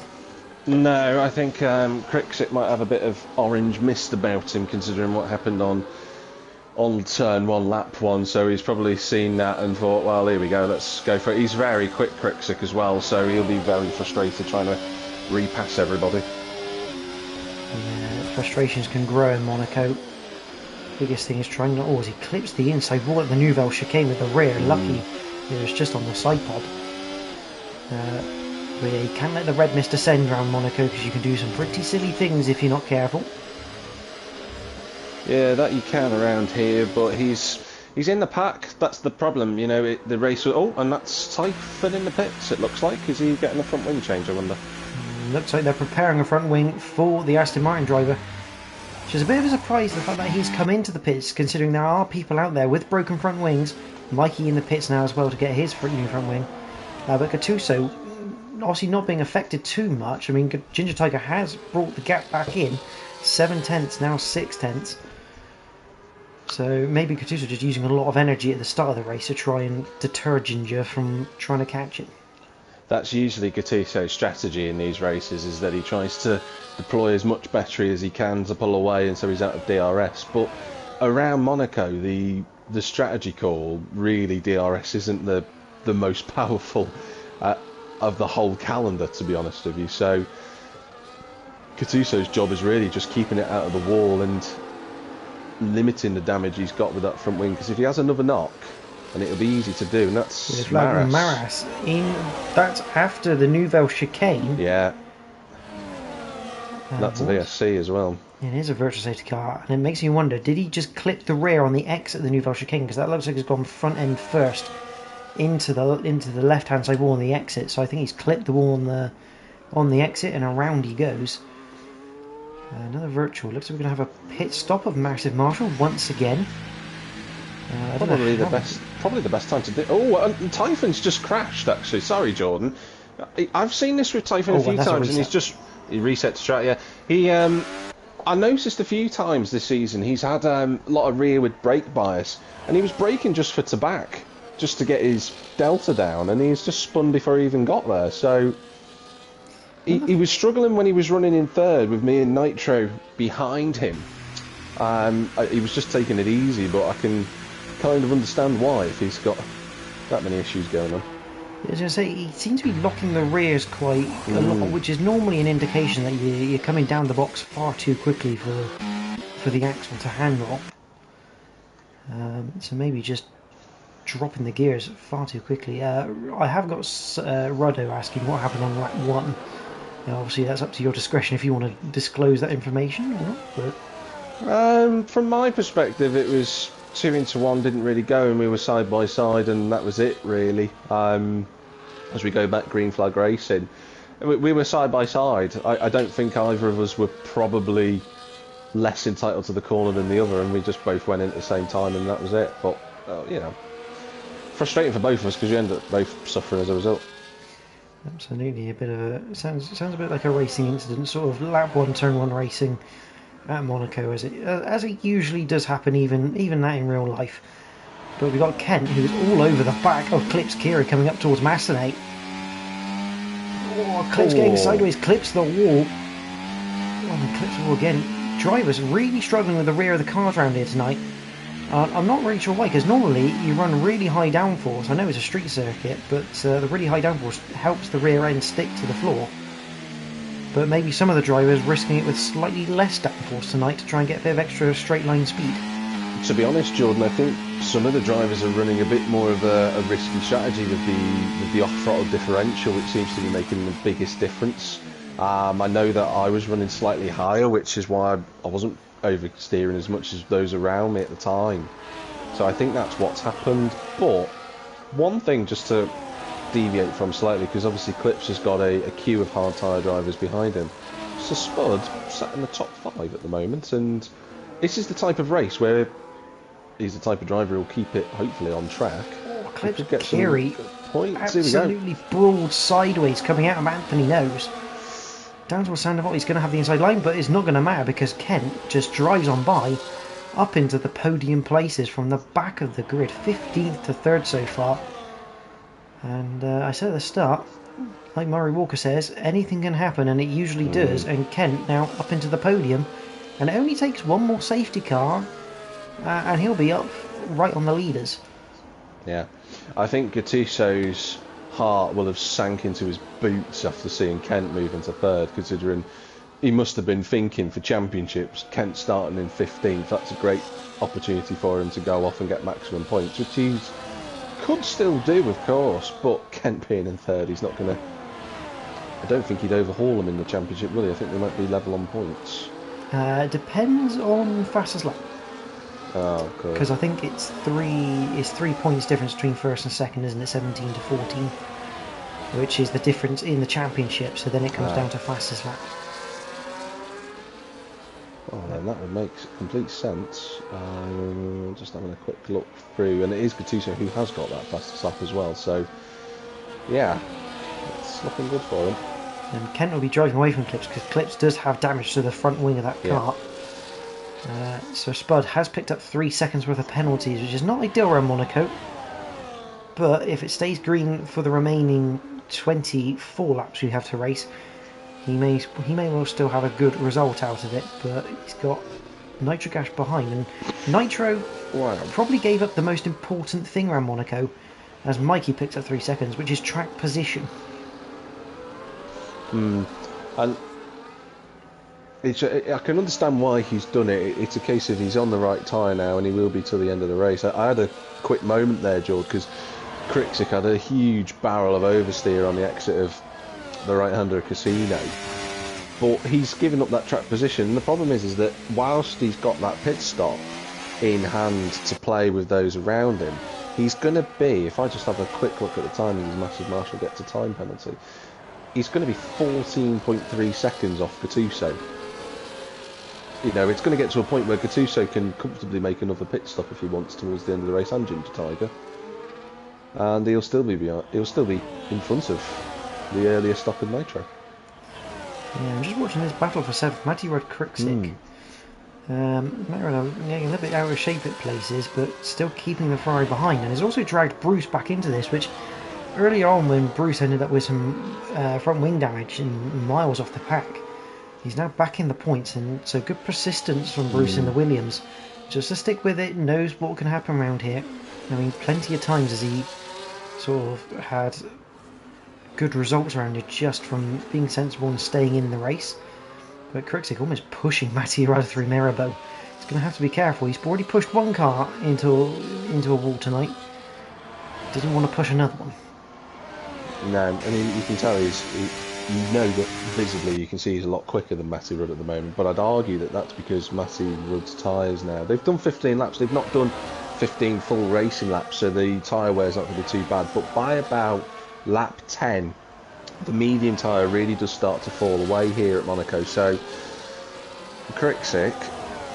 No, I think Crixic might have a bit of orange mist about him, considering what happened on turn 1, lap 1. So he's probably seen that and thought, well, here we go, let's go for it. He's very quick, Crixic, as well, so he'll be very frustrated trying to repass everybody. Yeah, frustrations can grow in Monaco. Biggest thing is trying not. Oh, as he clips the inside wall at the Nouvelle chicane with the rear. Lucky it was just on the side pod. But yeah, you can't let the red mist descend around Monaco because you can do some pretty silly things if you're not careful. Yeah, that you can around here, but he's in the pack. That's the problem, you know. The race. Oh, and that's Typhon in the pits. It looks like. Is he getting a front wing change? I wonder. Looks like they're preparing a front wing for the Aston Martin driver. Which is a bit of a surprise, the fact that he's come into the pits, considering there are people out there with broken front wings. Mikey in the pits now as well to get his new front wing. But Gattuso, obviously not being affected too much. I mean, Ginger Tiger has brought the gap back in. 7 tenths, now 6 tenths. So maybe Gattuso just using a lot of energy at the start of the race to try and deter Ginger from trying to catch it. That's usually Gattuso's strategy in these races, is that he tries to deploy as much battery as he can to pull away, and so he's out of DRS. But around Monaco, the strategy call, really, DRS isn't the most powerful of the whole calendar, to be honest with you. So Gattuso's job is really just keeping it out of the wall and limiting the damage he's got with that front wing, because if he has another knock, and it'll be easy to do, and that's Maris. Maris that's after the Nouvelle chicane. Yeah. That's a VSC as well. It is a virtual safety car, and it makes me wonder, did he just clip the rear on the exit of the Nouvelle chicane? Because that looks like it's gone front end first into the left hand side wall on the exit. So I think he's clipped the wall on the exit, and around he goes. Another virtual. Looks like we're going to have a pit stop of Massive Marshall once again. Probably the best time to do. Oh, and Typhon's just crashed. Actually, sorry, Jordan. I've seen this with Typhon a few times, and he reset to track. Yeah, I noticed a few times this season he's had a lot of rearward brake bias, and he was braking just for tobacco, just to get his delta down, and he's just spun before he even got there. So he was struggling when he was running in third with me and Nitro behind him. He was just taking it easy, but I can kind of understand why if he's got that many issues going on. I was going to say, he seems to be locking the rears quite a lot, which is normally an indication that you're coming down the box far too quickly for the axle to handle. So maybe just dropping the gears far too quickly. I have got Ruddo asking what happened on lap 1. Now, obviously, that's up to your discretion if you want to disclose that information or not. But from my perspective, it was 2 into 1, didn't really go, and we were side by side, and that was it really. As we go back green flag racing, we were side by side. I don't think either of us were probably less entitled to the corner than the other, and we just both went in at the same time, and that was it. But you know, frustrating for both of us because you end up both suffering as a result. Absolutely, a bit of a sounds a bit like a racing incident, sort of lap 1, turn 1 racing at Monaco, as it usually does happen, even that in real life. But we've got Kent, who's all over the back of Clips Kiri, coming up towards Mastonate. Oh, Clips getting sideways, clips the wall. Oh, and clips the wall again. Drivers really struggling with the rear of the cars around here tonight. I'm not really sure why, because normally you run really high downforce. I know it's a street circuit, but the really high downforce helps the rear end stick to the floor. But maybe some of the drivers risking it with slightly less downforce tonight to try and get a bit of extra straight line speed. To be honest, Jordan, I think some of the drivers are running a bit more of a risky strategy with the off-throttle differential, which seems to be making the biggest difference. I know that I was running slightly higher, which is why I wasn't oversteering as much as those around me at the time. So I think that's what's happened. But one thing just to deviate from slightly, because obviously Clips has got a queue of hard tyre drivers behind him. So Spud sat in the top 5 at the moment, and this is the type of race where he's the type of driver who'll keep it hopefully on track. Oh, Clips Kiri absolutely brawled sideways coming out of Anthony Nose. Down towards Sandoval, he's going to have the inside line, but it's not going to matter because Kent just drives on by up into the podium places from the back of the grid, 15th to 3rd so far. And I said at the start, like Murray Walker says, anything can happen, and it usually does. And Kent now up into the podium, and it only takes one more safety car, and he'll be up right on the leaders. Yeah, I think Gattuso's heart will have sank into his boots after seeing Kent move into 3rd, considering he must have been thinking for championships, Kent starting in 15th, that's a great opportunity for him to go off and get maximum points, which he could still do, of course, but Kent being in 3rd, he's not going to... I don't think he'd overhaul him in the championship, will he? I think they might be level on points. Depends on fastest lap. Oh, good. Because I think it's 3 points difference between 1st and 2nd, isn't it? 17 to 14, which is the difference in the championship. So then it comes down to fastest lap. Oh, then that would make complete sense. Just having a quick look through, and it is Gattuso who has got that fastest lap as well. So yeah, it's looking good for him. And Kent will be driving away from Clips because Clips does have damage to the front wing of that car. So Spud has picked up 3 seconds worth of penalties, which is not ideal around Monaco. But if it stays green for the remaining 24 laps we have to race, he may well still have a good result out of it. But he's got Nitro Gas behind, and Nitro probably gave up the most important thing around Monaco, as Mikey picked up 3 seconds, which is track position. And I can understand why he's done it. It's a case of he's on the right tyre now, and he will be till the end of the race. I had a quick moment there, George, because Kriksik had a huge barrel of oversteer on the exit of the right-hander Casino, but he's given up that track position. The problem is that whilst he's got that pit stop in hand to play with those around him, he's going to be, if I just have a quick look at the timing, his massive marshal gets a time penalty, he's going to be 14.3 seconds off Gattuso. You know, it's going to get to a point where Gattuso can comfortably make another pit stop if he wants towards the end of the race and Ginger Tiger, and he'll still be in front of the earlier stop in Nitro. Yeah, I'm just watching this battle for 7th. Matty Rudd Kriksik. Matty Rudd getting a little bit out of shape at places, but still keeping the Ferrari behind, and has also dragged Bruce back into this, which earlier on, when Bruce ended up with some front wing damage and miles off the pack, he's now back in the points, and so good persistence from Bruce in the Williams. Just to stick with it, knows what can happen around here. I mean, plenty of times has he sort of had good results around you just from being sensible and staying in the race. But Krixik almost pushing Matti Rudd through Mirabeau. He's going to have to be careful. He's already pushed one car into a wall tonight. Doesn't want to push another one. No, I mean, you can tell you know that visibly you can see he's a lot quicker than Matti Rudd at the moment, but I'd argue that that's because Matti Rudd's tyres now, they've done 15 laps, they've not done 15 full racing laps, so the tyre wear's not going to be too bad, but by about lap 10 the medium tyre really does start to fall away here at Monaco. So Krixik,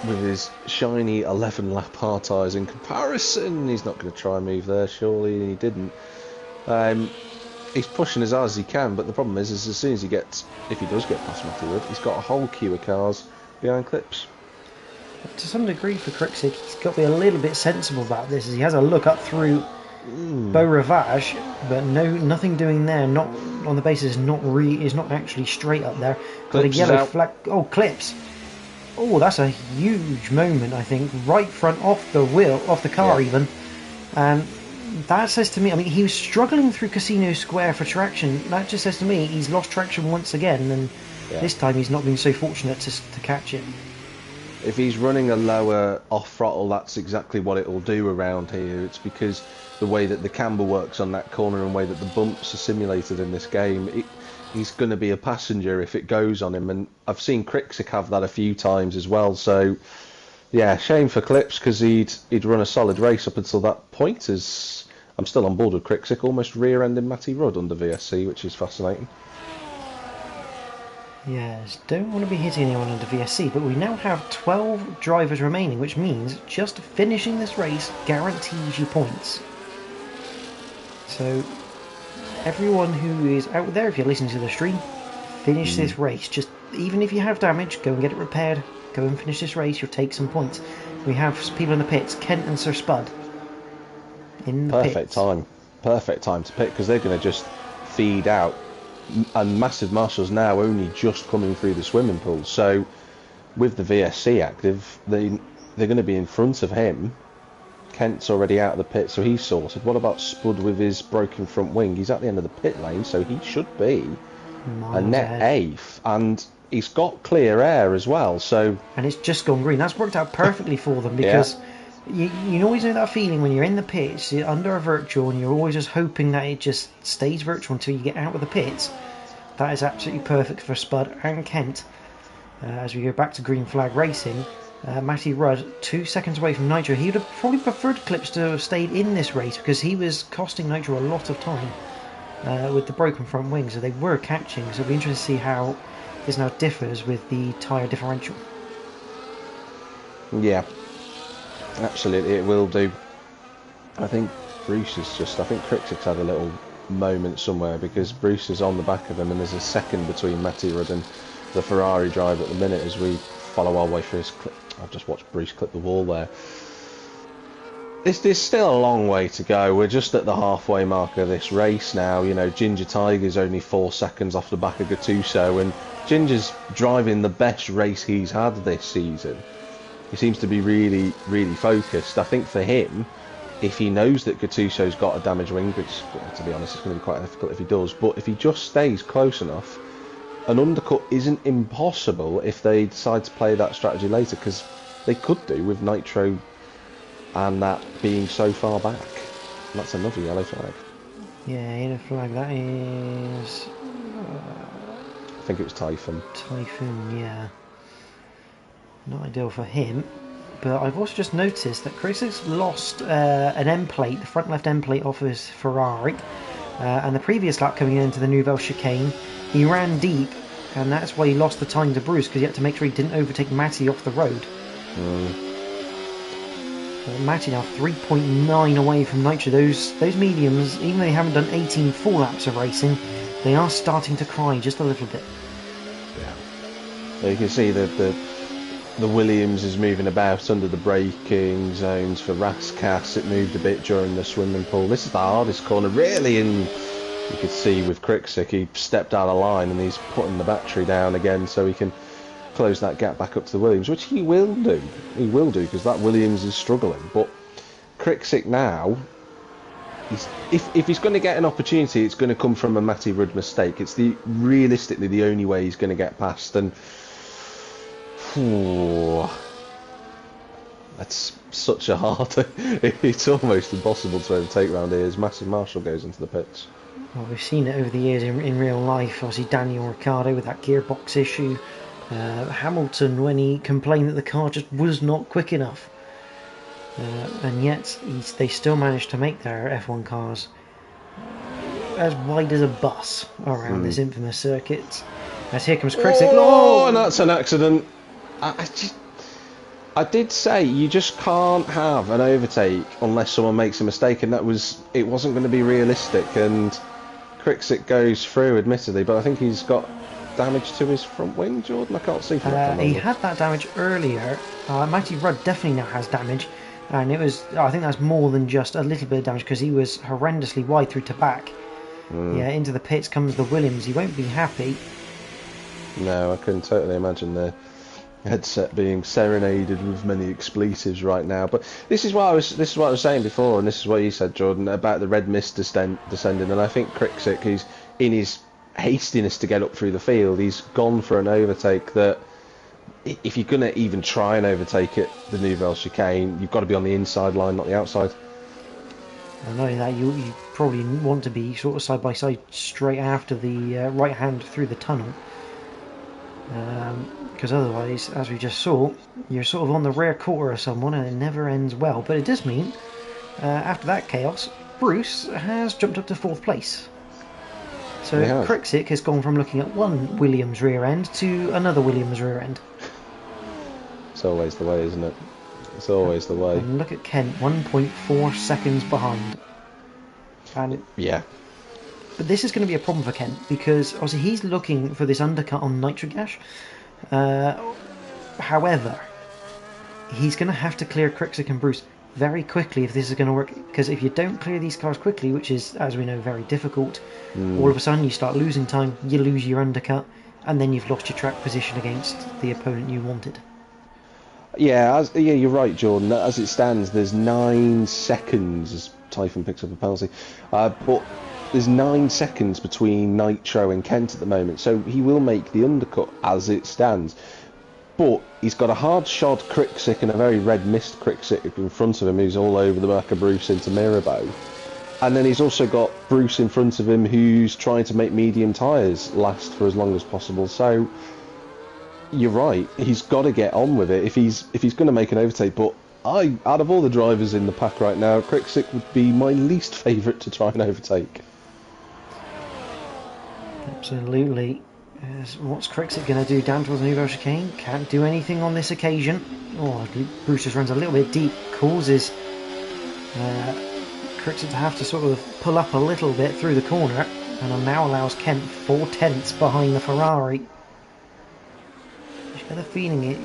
with his shiny 11 lap hard tyres in comparison, he's not going to try and move there, surely, and he didn't. He's pushing as hard as he can, but the problem is as soon as he gets, if he does get past Matti Rudd, he's got a whole queue of cars behind clips. To some degree for Krixik, he's got to be a little bit sensible about this, as he has a look up through Beau Rivage, but nothing doing there, not on the basis is not actually straight up there. Got a yellow flag. Oh, clips. Oh, that's a huge moment, I think, right front off the car even. And that says to me, I mean, he was struggling through Casino Square for traction. That just says to me he's lost traction once again, and this time he's not been so fortunate to catch it. If he's running a lower off throttle, that's exactly what it will do around here. It's because the way that the camber works on that corner and the way that the bumps are simulated in this game, he's going to be a passenger if it goes on him. And I've seen Krixik have that a few times as well. So, yeah, shame for Clips, because he'd run a solid race up until that point. As I'm still on board with Krixik, almost rear-ending Matti Rudd under VSC, which is fascinating. Yes, don't want to be hitting anyone under VSC, but we now have 12 drivers remaining, which means just finishing this race guarantees you points. So, everyone who is out there, if you're listening to the stream, finish this race. Just, even if you have damage, go and get it repaired. Go and finish this race, you'll take some points. We have people in the pits, Kent and Sir Spud. In the pits. Perfect time to pit, because they're going to just feed out. And Massive Marshall's now only just coming through the swimming pool, so with the VSC active, they're going to be in front of him. Kent's already out of the pit, so he's sorted. What about Spud with his broken front wing? He's at the end of the pit lane, so he should be a net eighth, and he's got clear air as well. So and it's just gone green. That's worked out perfectly for them, because you always know that feeling when you're in the pits, you're under a virtual, and you're always just hoping that it just stays virtual until you get out of the pits. That is absolutely perfect for Spud and Kent. As we go back to green flag racing, Matti Rudd 2 seconds away from Nitro. He would have probably preferred Clips to have stayed in this race, because he was costing Nitro a lot of time with the broken front wing, so they were catching. So it'll be interesting to see how this now differs with the tyre differential. Yeah, absolutely, it will do. I think Bruce is just, I think Krixik's had a little moment somewhere, because Bruce is on the back of him, and there's a second between Matti Rudd and the Ferrari driver at the minute as we follow our way through his clip. I've just watched Bruce clip the wall there. There's still a long way to go. We're just at the halfway mark of this race now. You know, Ginger Tiger's only 4 seconds off the back of Gattuso, and Ginger's driving the best race he's had this season. He seems to be really, really focused. I think for him, if he knows that Gattuso's got a damaged wing, which, to be honest, it's going to be quite difficult if he does, but if he just stays close enough, an undercut isn't impossible if they decide to play that strategy later, because they could do with Nitro and that being so far back. And that's another yellow flag. Yeah, yellow flag, that is... I think it was Typhoon. Typhoon, yeah. Not ideal for him. But I've also just noticed that Chris has lost an end plate, the front left end plate off his Ferrari. And the previous lap coming into the Nouvelle chicane, he ran deep, and that's why he lost the time to Bruce, because he had to make sure he didn't overtake Matty off the road. Matty now 3.9 away from Nitro. Those mediums, even though they haven't done 18 full laps of racing, they are starting to cry just a little bit. Yeah. So you can see that the Williams is moving about under the braking zones for Rascass. It moved a bit during the swimming pool. This is the hardest corner, really, and you could see with Krixik, he stepped out of line and he's putting the battery down again so he can close that gap back up to the Williams, which he will do. He will do, because that Williams is struggling. But Krixik now, if he's going to get an opportunity, it's going to come from a Matty Rudd mistake. It's realistically the only way he's going to get past, and that's such a hard. It's almost impossible to overtake round here as Massive Marshall goes into the pits. Well, we've seen it over the years in real life. Obviously, Daniel Ricciardo with that gearbox issue. Hamilton, when he complained that the car just was not quick enough. And yet, they still managed to make their F1 cars as wide as a bus around this infamous circuit. As here comes Krixik. Oh, and that's an accident. I did say you just can't have an overtake unless someone makes a mistake, and it wasn't going to be realistic. And Krixik goes through, admittedly, but I think he's got damage to his front wing, Jordan. I can't see from that. He had that damage earlier. Matty Rudd definitely now has damage, and I think that's more than just a little bit of damage, because he was horrendously wide through to back. Yeah, into the pits comes the Williams. He won't be happy. No, I can totally imagine the headset being serenaded with many expletives right now. But this is what I was saying before, and this is what you said, Jordan, about the red mist descending. And I think Krixik, he's in his hastiness to get up through the field, he's gone for an overtake that, if you're going to even try and overtake it, the Nouvelle chicane, you've got to be on the inside line, not the outside. And not only that, you probably want to be sort of side by side straight after the right hand through the tunnel, because otherwise, as we just saw, you're sort of on the rear quarter of someone and it never ends well. But it does mean, after that chaos, Bruce has jumped up to 4th place. So Krixik has gone from looking at one Williams rear end to another Williams rear end. It's always the way, isn't it? It's always the way. And look at Kent, 1.4 seconds behind. And yeah. But this is going to be a problem for Kent, because obviously he's looking for this undercut on Nitrogash. However, he's going to have to clear Krixik and Bruce very quickly if this is going to work, because if you don't clear these cars quickly, which is, as we know, very difficult, all of a sudden you start losing time, you lose your undercut, and then you've lost your track position against the opponent you wanted. Yeah, you're right, Jordan. As it stands, there's 9 seconds as Typhon picks up a penalty, but there's 9 seconds between Nitro and Kent at the moment, so he will make the undercut as it stands. But he's got a hard-shod Krixik and a very red mist Krixik in front of him, who's all over the back of Bruce into Mirabeau. And then he's also got Bruce in front of him, who's trying to make medium tyres last for as long as possible. So you're right, he's got to get on with it if he's going to make an overtake. But out of all the drivers in the pack right now, Krixik would be my least favourite to try and overtake. Absolutely. What's Krixik going to do down towards the Nouvelle chicane? Can't do anything on this occasion. Oh, Bruce just runs a little bit deep, causes Krixik to have to sort of pull up a little bit through the corner, and now allows Kent 4 tenths behind the Ferrari. I get the feeling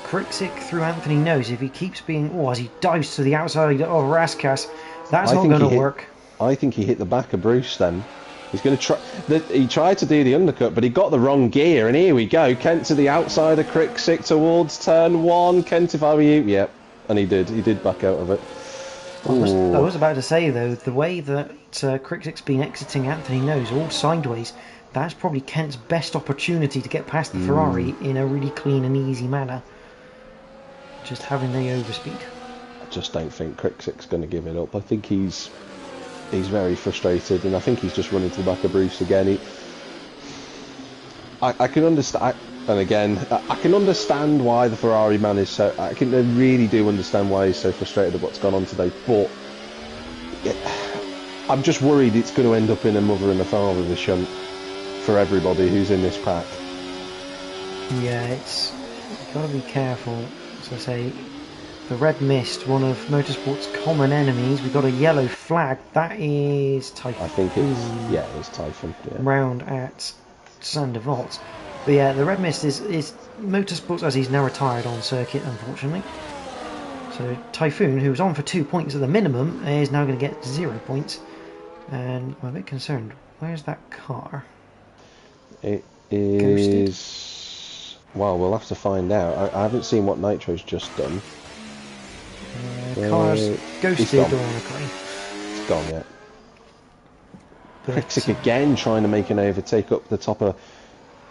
Krixik through Anthony knows if he keeps being... as he dives to the outside of Raskas, that's not going to work. I think he hit the back of Bruce then. He's going to try. He tried to do the undercut, but he got the wrong gear. And here we go. Kent to the outside of Krixik towards turn 1. Kent, if I were you, yep. And he did. He did back out of it. I was about to say though, the way that Krixik's been exiting Anthony knows all sideways, that's probably Kent's best opportunity to get past the Ferrari in a really clean and easy manner. Just having the overspeed. I just don't think Krixik's going to give it up. I think he's very frustrated, and I think he's just running to the back of Bruce again. I can understand, and again, I can understand why the Ferrari man is so... I really do understand why he's so frustrated at what's gone on today, but I'm just worried it's going to end up in a mother and a father the shunt for everybody who's in this pack. Yeah, you've got to be careful. As I say, the red mist, one of motorsport's common enemies. We've got a yellow flag. That is Typhon. I think it's Typhon. Yeah. Round at Sandoval. But yeah, the red mist is motorsports, as he's now retired on circuit, unfortunately. So Typhoon, who was on for 2 points at the minimum, is now going to get 0 points. And I'm a bit concerned. Where's that car? It is... Ghosted? Well, we'll have to find out. I haven't seen what Nitro's just done. Car's ghosted, ironically. gone yet. Krikzik again trying to make an overtake up the top of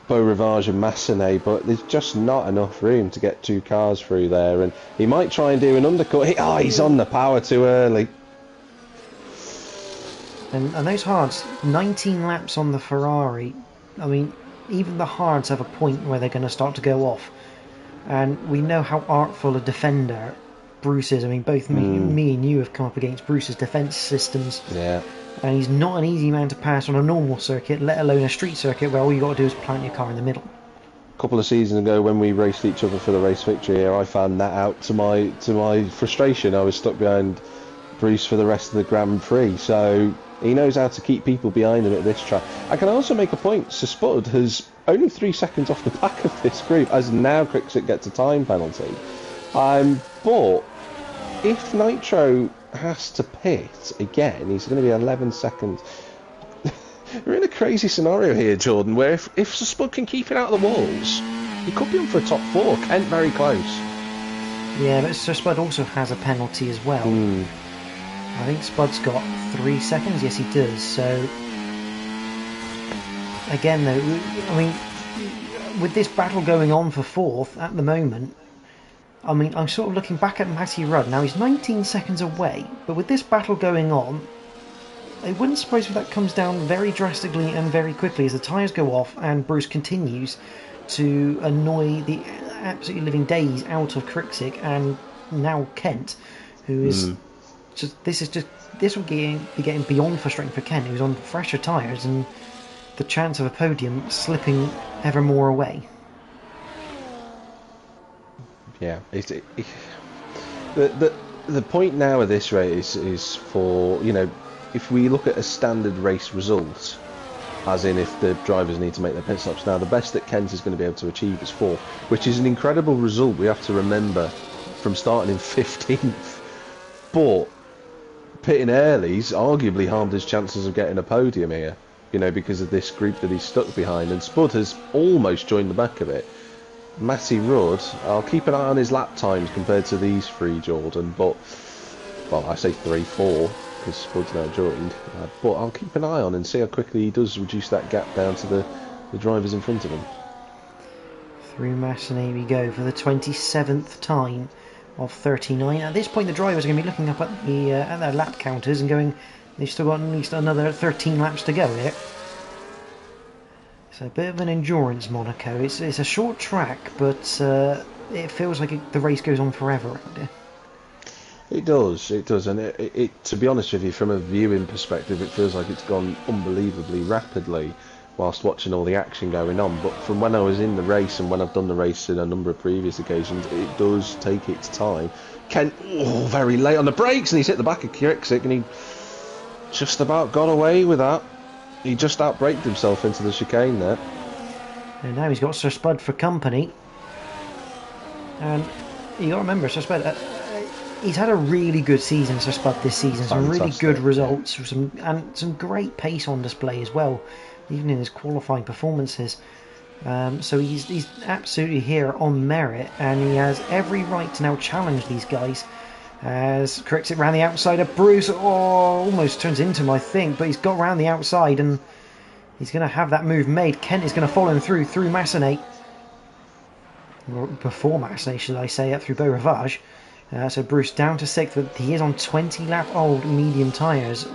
Beau Rivage and Massenet, but there's just not enough room to get 2 cars through there, and he might try and do an undercut. He's on the power too early. And those hards, 19 laps on the Ferrari. I mean, even the hards have a point where they're going to start to go off. And we know how artful a defender Bruce is. I mean, both me and you have come up against Bruce's defence systems. Yeah. And he's not an easy man to pass on a normal circuit, let alone a street circuit where all you got to do is plant your car in the middle. A couple of seasons ago, when we raced each other for the race victory here, I found that out to my frustration. I was stuck behind Bruce for the rest of the Grand Prix, so he knows how to keep people behind him at this track. I can also make a point. Sir Spud has only 3 seconds off the back of this group, as now Krikzik gets a time penalty. But if Nitro has to pit again, he's going to be 11 seconds. We're in a crazy scenario here, Jordan, where if Sir Spud can keep it out of the walls, he could be on for a top 4. Kent very close. Yeah, but Sir Spud also has a penalty as well. I think Spud's got 3 seconds. Yes, he does. So again, though, I mean, with this battle going on for 4th at the moment, I mean, I'm sort of looking back at Matty Rudd. Now, he's 19 seconds away, but with this battle going on, it wouldn't surprise me if that comes down very drastically and very quickly as the tyres go off and Bruce continues to annoy the absolutely living days out of Krikzik and now Kent, who is this will be getting beyond frustrating for Kent, who's on fresher tyres and the chance of a podium slipping ever more away. Yeah, the point now of this race is for, you know, if we look at a standard race result, as in if the drivers need to make their pit stops now, the best that Kent is going to be able to achieve is 4th, which is an incredible result, we have to remember, from starting in 15th. But pitting early's arguably harmed his chances of getting a podium here, you know, because of this group that he's stuck behind, and Spud has almost joined the back of it. Matty Rudd, I'll keep an eye on his lap times compared to these 3, Jordan, but, well, I say 3, 4, because Spud's now joined, but I'll keep an eye on and see how quickly he does reduce that gap down to the drivers in front of him. Through Massenet we go for the 27th time of 39. At this point, the drivers are going to be looking up at their lap counters and going, they've still got at least another 13 laps to go here. So a bit of an endurance Monaco. It's a short track, but it feels like the race goes on forever around here. It does, and it to be honest with you, from a viewing perspective, it feels like it's gone unbelievably rapidly whilst watching all the action going on. But from when I was in the race and when I've done the race in a number of previous occasions, it does take its time. Kent, very late on the brakes, and he's hit the back of Krikzik, and he just about got away with that. He just outbraked himself into the chicane there. And now he's got Sir Spud for company. And you got to remember, Sir Spud, he's had a really good season, Sir Spud, this season. Some really good results, and some great pace on display as well, even in his qualifying performances. So he's absolutely here on merit, and he has every right to now challenge these guys. As Krikzik round the outside of Bruce, almost turns into him, I think, but he's got round the outside and he's going to have that move made. Kent is going to follow him through Massenet. Before Massenet, should I say, up through Beau Rivage. So Bruce down to 6th, but he is on 20 lap old medium tyres.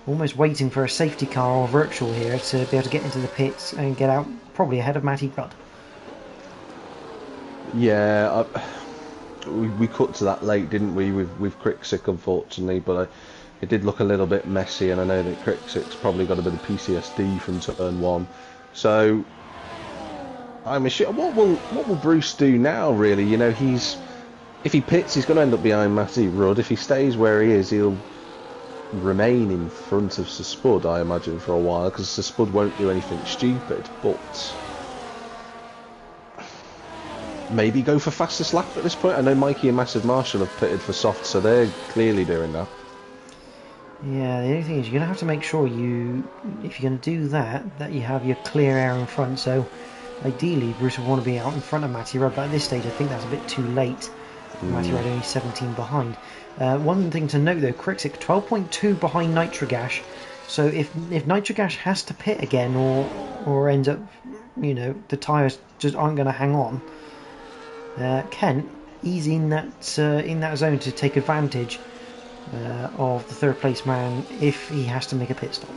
Almost waiting for a safety car or virtual here to be able to get into the pits and get out, probably ahead of Matty Rudd. Yeah, we cut to that late, didn't we, with Krikzik, unfortunately, but it did look a little bit messy, and I know that Kriksik's probably got a bit of PTSD from turn 1. So I'm sure, what will Bruce do now, really? You know, if he pits, he's going to end up behind Matty Rudd. If he stays where he is, he'll remain in front of Sir Spud, I imagine, for a while, because Sir Spud won't do anything stupid, but maybe go for fastest lap at this point. I know Mikey and Massive Marshall have pitted for soft, so they're clearly doing that. Yeah, the only thing is you're going to have to make sure if you're going to do that you have your clear air in front. So ideally Bruce would want to be out in front of Matty Rudd, but at this stage I think that's a bit too late. Matty Rudd only 17 behind. One thing to note though, Krixik 12.2 behind Nitrogash, so if Nitrogash has to pit again or ends up, the tyres just aren't going to hang on, Kent, he's in that zone to take advantage of the third place man if he has to make a pit stop.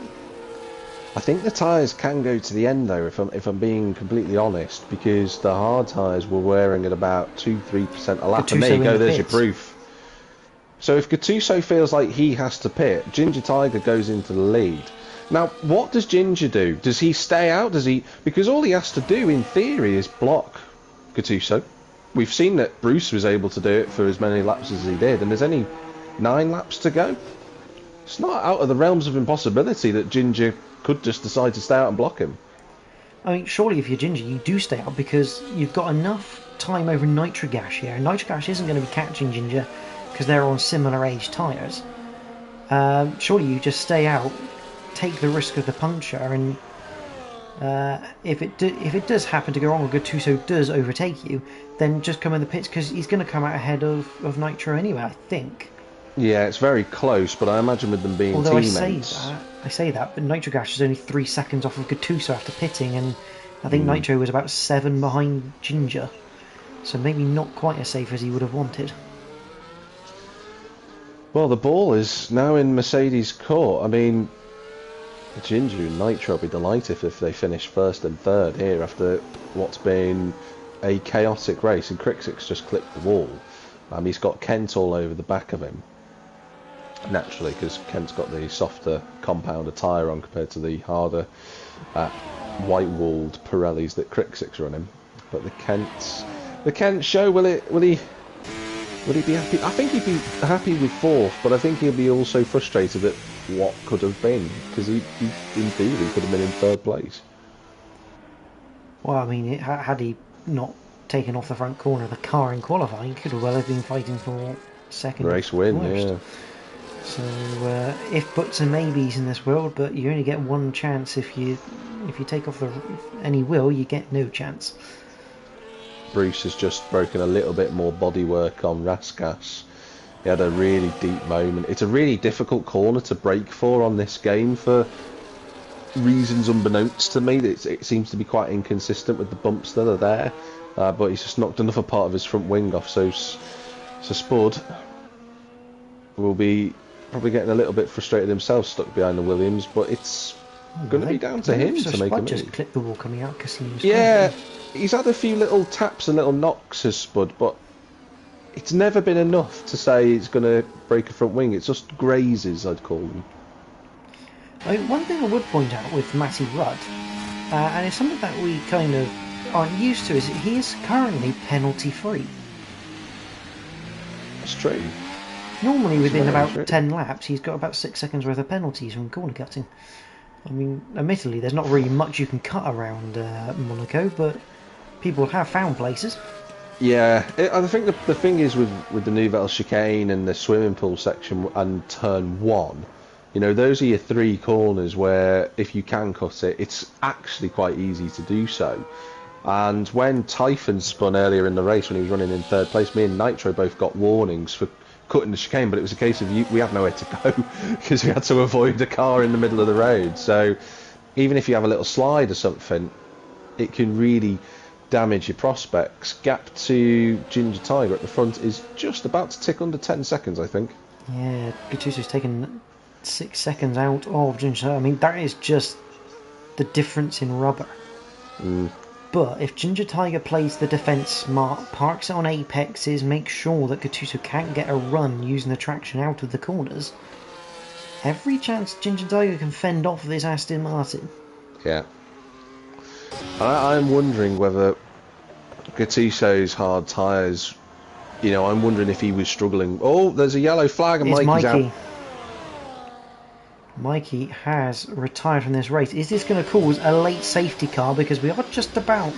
I think the tyres can go to the end though, if I'm being completely honest, because the hard tyres were wearing at about 2-3% a lap, and there you go, there's your proof. So if Gattuso feels like he has to pit, Ginger Tiger goes into the lead. Now, what does Ginger do? Does he stay out? Because all he has to do in theory is block Gattuso. We've seen that Bruce was able to do it for as many laps as he did, and there's only 9 laps to go. It's not out of the realms of impossibility that Ginger could just decide to stay out and block him. I mean, surely if you're Ginger, you do stay out because you've got enough time over Nitrogash here. Nitrogash isn't going to be catching Ginger because they're on similar age tyres. Surely you just stay out, take the risk of the puncture, and if it does happen to go wrong or Gattuso does overtake you, then just come in the pits because he's going to come out ahead of Nitro anyway, I think. Yeah, it's very close, but I imagine with them being teammates. I say that, but Nitrogash is only 3 seconds off of Gattuso after pitting, and I think Nitro was about 7 behind Ginger, so maybe not quite as safe as he would have wanted. Well, the ball is now in Mercedes' court. I mean, Ginger and Nitro will be delighted if they finish first and third here after what's been a chaotic race, and Krixik's just clipped the wall. He's got Kent all over the back of him. Naturally, because Kent's got the softer compounder tyre on compared to the harder white-walled Pirellis that Krixik's running. But the Kent show, will he be happy? I think he'd be happy with 4th, but I think he'll be also frustrated at what could have been, because he in theory could have been in 3rd place. Well, I mean, had he not taken off the front corner of the car in qualifying, he could have well have been fighting for 2nd race win, first. yeah. So if buts and maybes in this world, but you only get one chance. If you take off any wheel, you get no chance. Bruce has just broken a little bit more bodywork on Raskas. He had a really deep moment. It's a really difficult corner to brake for on this game for reasons unbeknownst to me. It seems to be quite inconsistent with the bumps that are there, but he's just knocked another part of his front wing off. So Spud will be probably getting a little bit frustrated himself, stuck behind the Williams, but it's going to be down to him to make a move. Just clipped the wall coming out because he was he's had a few little taps and little knocks as Spud, but it's never been enough to say it's going to break a front wing. It's just grazes, I'd call them. One thing I would point out with Matty Rudd, and it's something that we kind of aren't used to, is he is currently penalty free. That's true. Normally within about 10 laps he's got about 6 seconds worth of penalties from corner cutting. I mean, admittedly there's not really much you can cut around Monaco, but people have found places. Yeah, I think the thing is with the Nouvelle chicane and the swimming pool section and turn 1, those are your 3 corners where if you can cut it, it's actually quite easy to do so. And when Typhon spun earlier in the race when he was running in 3rd place, me and Nitro both got warnings for cutting the chicane, but it was a case of we had nowhere to go because we had to avoid a car in the middle of the road. So even if you have a little slide or something, it can really damage your prospects. Gap to Ginger Tiger at the front is just about to tick under 10 seconds, I think. Yeah, Gattuso's taken 6 seconds out of Ginger. I mean, that is just the difference in rubber. But if Ginger Tiger plays the defence smart, parks it on apexes, makes sure that Gattuso can't get a run using the traction out of the corners, every chance Ginger Tiger can fend off this Aston Martin. Yeah. I'm wondering whether Gattuso's hard tyres, I'm wondering if he was struggling. Oh, there's a yellow flag and Mikey's out. Mikey has retired from this race. Is this going to cause a late safety car? Because we are just about...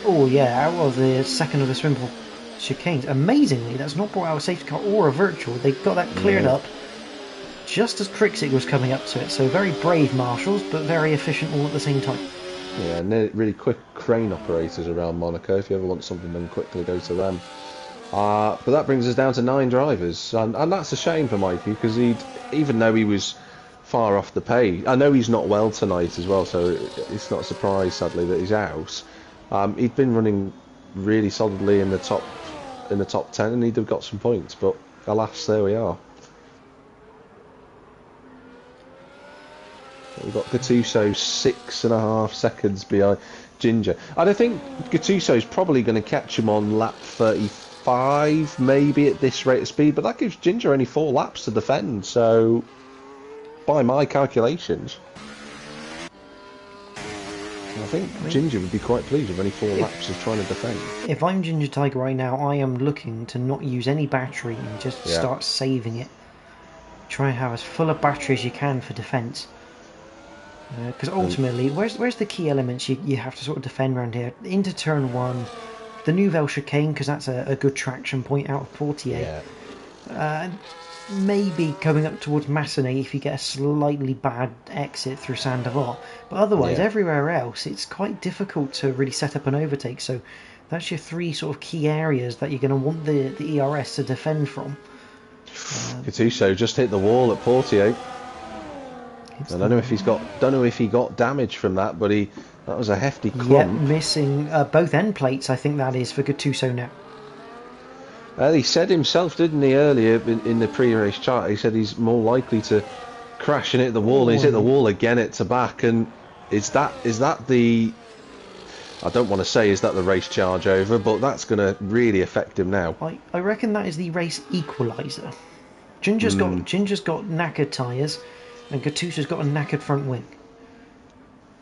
out of the second of the swim pool chicanes. Amazingly, that's not brought out a safety car or a virtual. They got that cleared up just as Krixik was coming up to it. So very brave marshals, but very efficient all at the same time. Yeah, and they're really quick crane operators around Monaco. If you ever want something done quickly, go to them. But that brings us down to 9 drivers, and that's a shame for Mikey, because even though he was far off the pace, I know he's not well tonight as well, so it's not a surprise, sadly, that he's out. He'd been running really solidly in the top 10, and he'd have got some points, but alas, there we are. We've got Gattuso 6.5 seconds behind Ginger. I don't think Gattuso's probably going to catch him on lap 35, maybe, at this rate of speed, but that gives Ginger only 4 laps to defend, so by my calculations, I think Ginger would be quite pleased with only 4 laps of trying to defend. If I'm Ginger Tiger right now, I am looking to not use any battery and just start saving it. Try and have as full a battery as you can for defence. Because ultimately, where's the key elements you have to sort of defend around here? Into turn 1, the Nouvelle chicane, because that's a good traction point out of Portier. Yeah. Maybe coming up towards Massenet if you get a slightly bad exit through Saint-Devote. But otherwise, everywhere else, it's quite difficult to really set up an overtake. So that's your 3 sort of key areas that you're going to want the ERS to defend from. Gattuso just hit the wall at Portier. I don't know if he got damage from that, but that was a hefty clump. Yeah, missing both end plates, I think that is, for Gattuso now. He said himself, didn't he, earlier in the pre-race chart, he said he's more likely to crash and hit the wall, and he's hit the wall again at Tabak, and is that the... I don't want to say is that the race charge over, but that's going to really affect him now. I reckon that is the race equaliser. Ginger's got knackered tyres, and Gattuso's got a knackered front wing.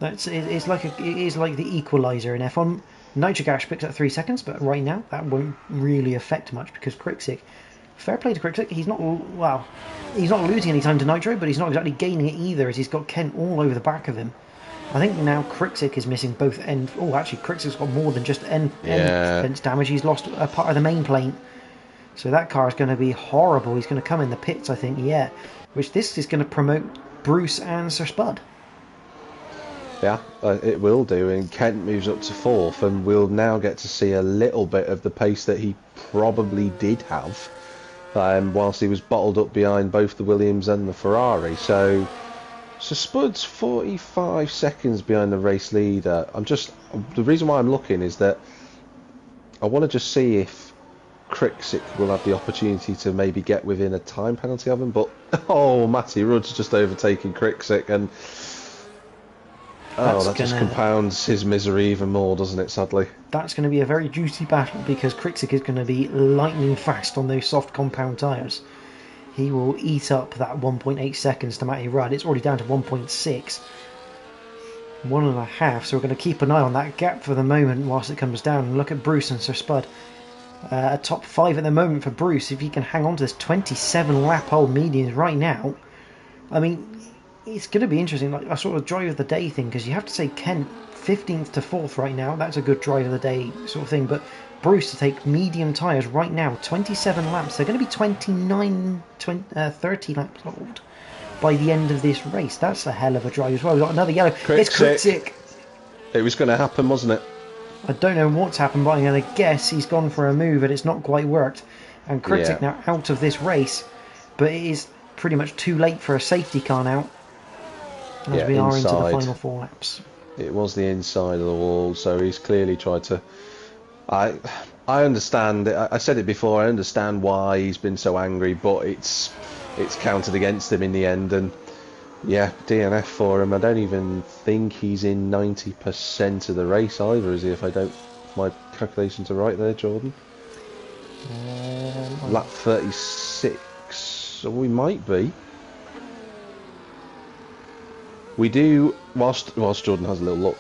It is like the equaliser in F1. Nitric Ash picks up 3 seconds, but right now that won't really affect much because Krikzik, fair play to Krikzik, he's not losing any time to Nitro, but he's not exactly gaining it either, as he's got Kent all over the back of him. I think now Krikzik is missing both end. Oh, actually, Kritzik's got more than just end fence damage. He's lost a part of the main plane, so that car is going to be horrible. He's going to come in the pits, I think. Yeah, which this is going to promote Bruce and Sir Spud. Yeah, it will do, and Kent moves up to 4th, and we'll now get to see a little bit of the pace that he probably did have whilst he was bottled up behind both the Williams and the Ferrari. So Spud's 45 seconds behind the race leader. The reason why I'm looking is that I want to just see if Krikzik will have the opportunity to maybe get within a time penalty of him, but Matty Rudd's just overtaking Krikzik, and that just compounds his misery even more, doesn't it, sadly? That's going to be a very juicy battle, because Krikzik is going to be lightning fast on those soft compound tyres. He will eat up that 1.8 seconds to Matty Rudd. It's already down to 1.6. 1.5, so we're going to keep an eye on that gap for the moment whilst it comes down. And look at Bruce and Sir Spud. A top 5 at the moment for Bruce. If he can hang on to this 27 lap old medians right now, I mean, it's going to be interesting, like a sort of drive of the day thing, because you have to say Kent 15th to 4th right now, that's a good drive of the day sort of thing, but Bruce to take medium tyres right now, 27 laps, they're going to be 30 laps old by the end of this race. That's a hell of a drive as well. We've got another yellow. It's Krikzik. It was going to happen, wasn't it? I don't know what's happened, but I'm going to guess he's gone for a move and it's not quite worked, and Krikzik now out of this race, but it is pretty much too late for a safety car now, as we are into the final 4 laps. It was the inside of the wall, so he's clearly tried to... I understand, I said it before, I understand why he's been so angry, but it's counted against him in the end, and yeah, DNF for him. I don't even think he's in 90% of the race either, is he, if my calculations are right there, Jordan? Lap 36, so we might be. We do, whilst Jordan has a little look,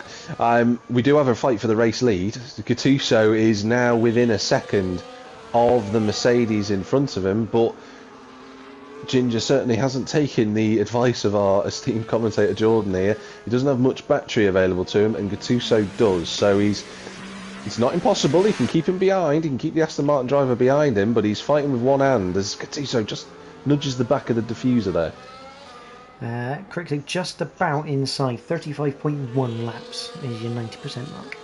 we do have a fight for the race lead. Gattuso is now within a second of the Mercedes in front of him, but Ginger certainly hasn't taken the advice of our esteemed commentator Jordan here. He doesn't have much battery available to him, and Gattuso does, so it's not impossible. He can keep him behind, he can keep the Aston Martin driver behind him, but he's fighting with one hand as Gattuso just nudges the back of the diffuser there. Krikzik just about inside, 35.1 laps is your 90% mark.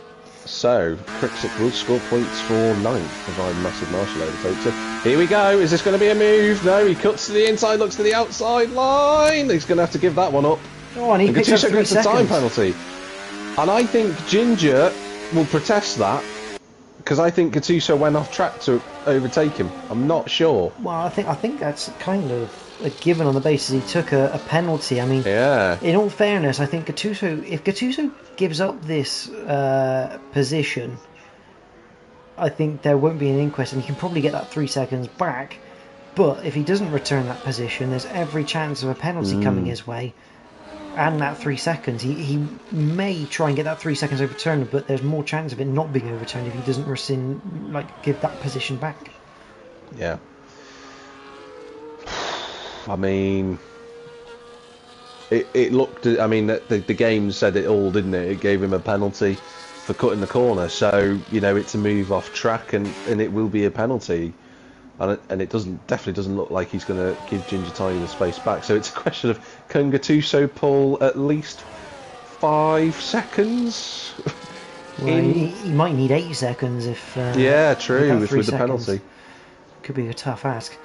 So, Crixik will score points for 9th, providing Massive Marshall overtakes him. Here we go. Is this going to be a move? No, he cuts to the inside, looks to the outside line. He's going to have to give that one up. Oh, and he picks up 3 gets seconds. a time penalty. And I think Ginger will protest that, because I think Gattuso went off track to overtake him. I'm not sure. Well, I think that's kind of a given on the basis he took a penalty. I mean, yeah. In all fairness, I think if Gattuso gives up this position, I think there won't be an inquest, and he can probably get that 3 seconds back. But if he doesn't return that position, there's every chance of a penalty coming his way. And that 3 seconds, he may try and get that 3 seconds overturned, but there's more chance of it not being overturned if he doesn't give that position back. Yeah. I mean, it looked. I mean, the game said it all, didn't it? It gave him a penalty for cutting the corner, so it's a move off track, and it will be a penalty. And it definitely doesn't look like he's going to give Ginger Tiny the space back. So it's a question of, can Gattuso pull at least 5 seconds? Well, he might need 8 seconds if. Yeah, true. With the penalty, could be a tough ask.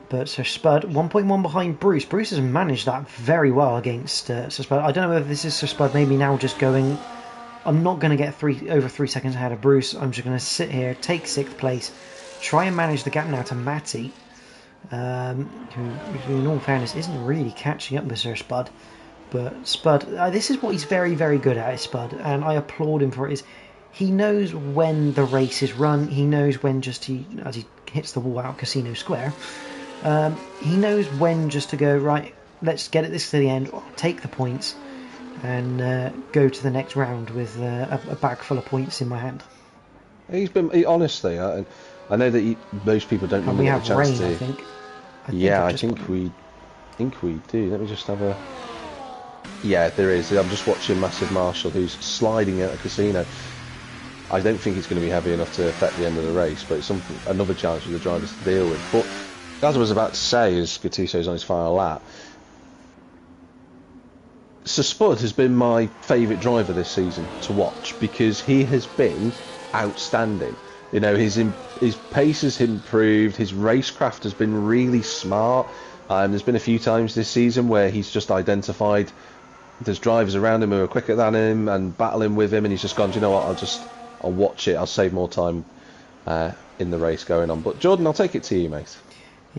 But Sir Spud, 1.1 behind Bruce. Bruce has managed that very well against Sir Spud. I don't know whether this is Sir Spud maybe now just going, I'm not going to get over 3 seconds ahead of Bruce. I'm just going to sit here, take 6th place. Try and manage the gap now to Matty, who in all fairness isn't really catching up with Sir Spud. But Spud, this is what he's very, very good at, Spud, and I applaud him for it. He knows when the race is run, he knows when as he hits the wall out Casino Square, he knows when just to go, right, let's get this to the end, take the points, and go to the next round with a bag full of points in my hand. Honestly, I know that most people don't really get a chance to. I think. I think we do. Let me just have a. Yeah, there is. I'm just watching Massive Marshall, who's sliding out a casino. I don't think it's going to be heavy enough to affect the end of the race, but it's another challenge for the drivers to deal with. But as I was about to say, as Gattuso's on his final lap, Sir Spud has been my favourite driver this season to watch, because he has been outstanding. His pace has improved, his racecraft has been really smart. There's been a few times this season where he's just identified there's drivers around him who are quicker than him and battling with him, and he's just gone, you know what, I'll watch it, I'll save more time in the race going on. But Jordan, I'll take it to you, mate.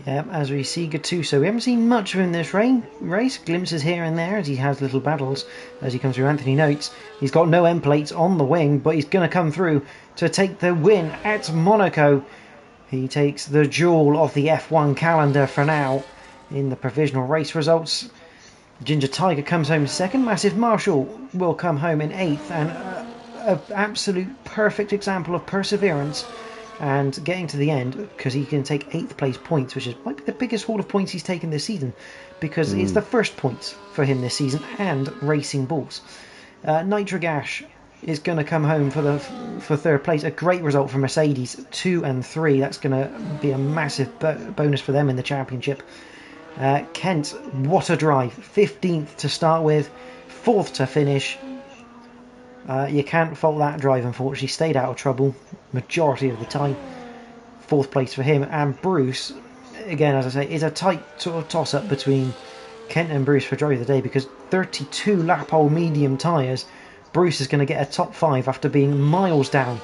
Yeah, as we see Gattuso, we haven't seen much of him this race, glimpses here and there as he has little battles as he comes through. Anthony notes he's got no end plates on the wing, but he's going to come through to take the win at Monaco. He takes the jewel of the F1 calendar for now in the provisional race results. Ginger Tiger comes home second, Massive Marshall will come home in 8th, and an absolute perfect example of perseverance and getting to the end, because he can take 8th place points, which might be the biggest haul of points he's taken this season, because it's the first points for him this season, and Racing Bulls. Nitrogash is going to come home for 3rd place, a great result for Mercedes, 2 and 3. That's going to be a massive bonus for them in the championship. Kent, what a drive, 15th to start with, 4th to finish. You can't fault that drive, unfortunately. Stayed out of trouble majority of the time. 4th place for him. And Bruce, again, as I say, is a tight sort of toss-up between Kent and Bruce for driver of the day, because 32 lap-hole medium tyres, Bruce is going to get a top 5 after being miles down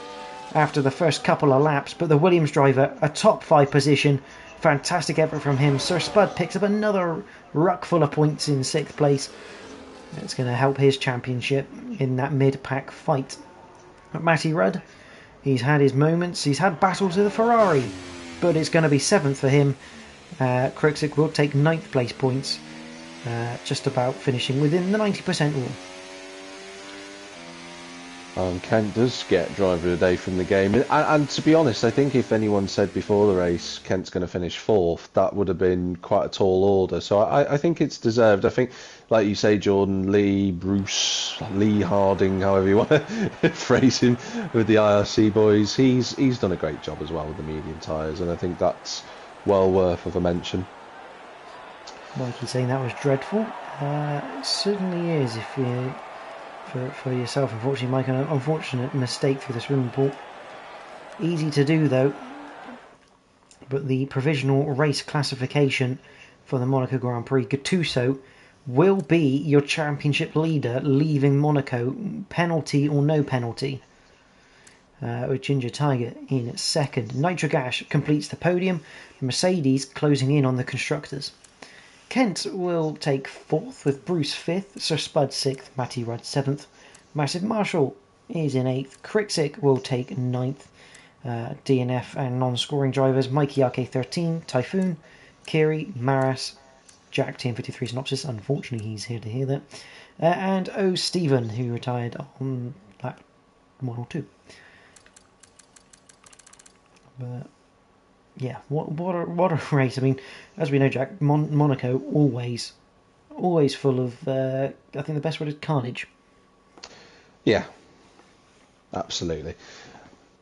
after the first couple of laps. But the Williams driver, a top 5 position. Fantastic effort from him. Sir Spud picks up another ruck full of points in 6th place. It's going to help his championship in that mid-pack fight. But Matty Rudd, he's had his moments. He's had battles with a Ferrari, but it's going to be 7th for him. Crixik will take 9th place points, just about finishing within the 90% rule. Kent does get driver of the day from the game, and to be honest, I think if anyone said before the race Kent's going to finish 4th, that would have been quite a tall order. So I think it's deserved. I think, like you say, Jordan, Bruce Lee Harding, however you want to phrase him, with the IRC boys, he's done a great job as well with the medium tyres, and I think that's well worth of a mention. Mikey saying that was dreadful. It certainly is. If you for yourself, unfortunately, Mike. An unfortunate mistake through the swimming pool. Easy to do, though. But the provisional race classification for the Monaco Grand Prix, Gattuso will be your championship leader leaving Monaco, penalty or no penalty. With Ginger Tiger in second. Nitro Gash completes the podium. Mercedes closing in on the constructors. Kent will take fourth with Bruce fifth, Sir Spud sixth, Matty Rudd seventh. Massive Marshall is in eighth. Kriksik will take ninth. DNF and non-scoring drivers, Mikey RK13, Typhoon, Kiri, Maras, Jack TM53 Synopsis, unfortunately he's here to hear that, and O. Stephen, who retired on lap 1 or 2. But yeah, what a race. I mean, as we know, Jack, Monaco always full of, I think the best word is carnage. Yeah, absolutely.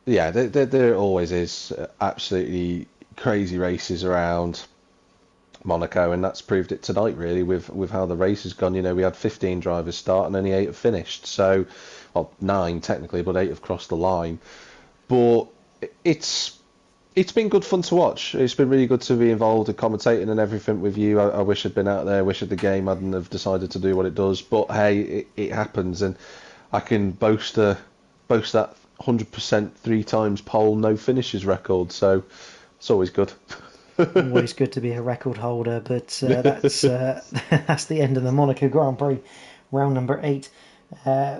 Yeah, there always is absolutely crazy races around Monaco, and that's proved it tonight, really, with how the race has gone. You know, we had 15 drivers start and only 8 have finished. So, well, 9 technically, but 8 have crossed the line. But it's been good fun to watch. It's been really good to be involved in commentating and everything with you. I wish I'd been out there. I wish the game hadn't have decided to do what it does. But hey, it happens, and I can boast that 100% 3 times pole no finishes record. So it's always good. Always good to be a record holder, but that's the end of the Monaco Grand Prix, round number 8.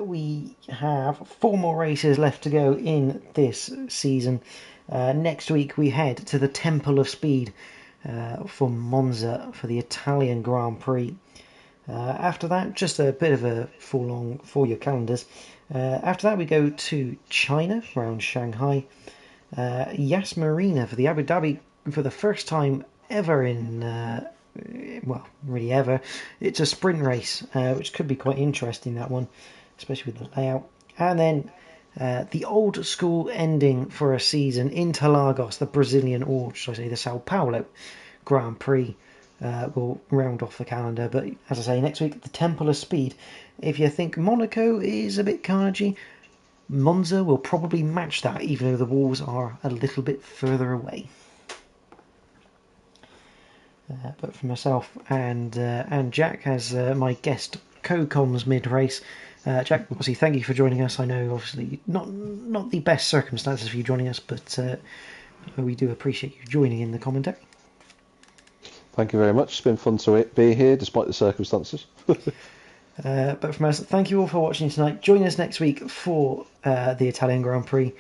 We have 4 more races left to go in this season. Next week we head to the Temple of Speed for Monza for the Italian Grand Prix. After that, just a bit of a full-on for your calendars. After that we go to China, around Shanghai. Yas Marina for the Abu Dhabi for the first time ever in, well, really ever. It's a sprint race, which could be quite interesting, that one, especially with the layout. And then the old school ending for a season, Interlagos, the Brazilian, or should I say the Sao Paulo Grand Prix, will round off the calendar. But as I say, next week, the Temple of Speed. If you think Monaco is a bit carnagey, Monza will probably match that, even though the walls are a little bit further away. But for myself and Jack as my guest co-coms mid-race, Jack, obviously thank you for joining us. I know obviously not the best circumstances for you joining us, but we do appreciate you joining in the commentary. Thank you very much. It's been fun to be here despite the circumstances. But from us, thank you all for watching tonight. Join us next week for the Italian Grand Prix.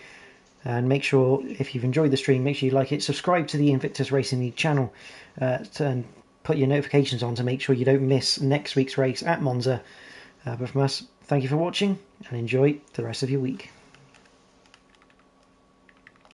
And make sure, if you've enjoyed the stream, make sure you like it. Subscribe to the Invictus Racing League channel and put your notifications on to make sure you don't miss next week's race at Monza. But from us, thank you for watching and enjoy the rest of your week.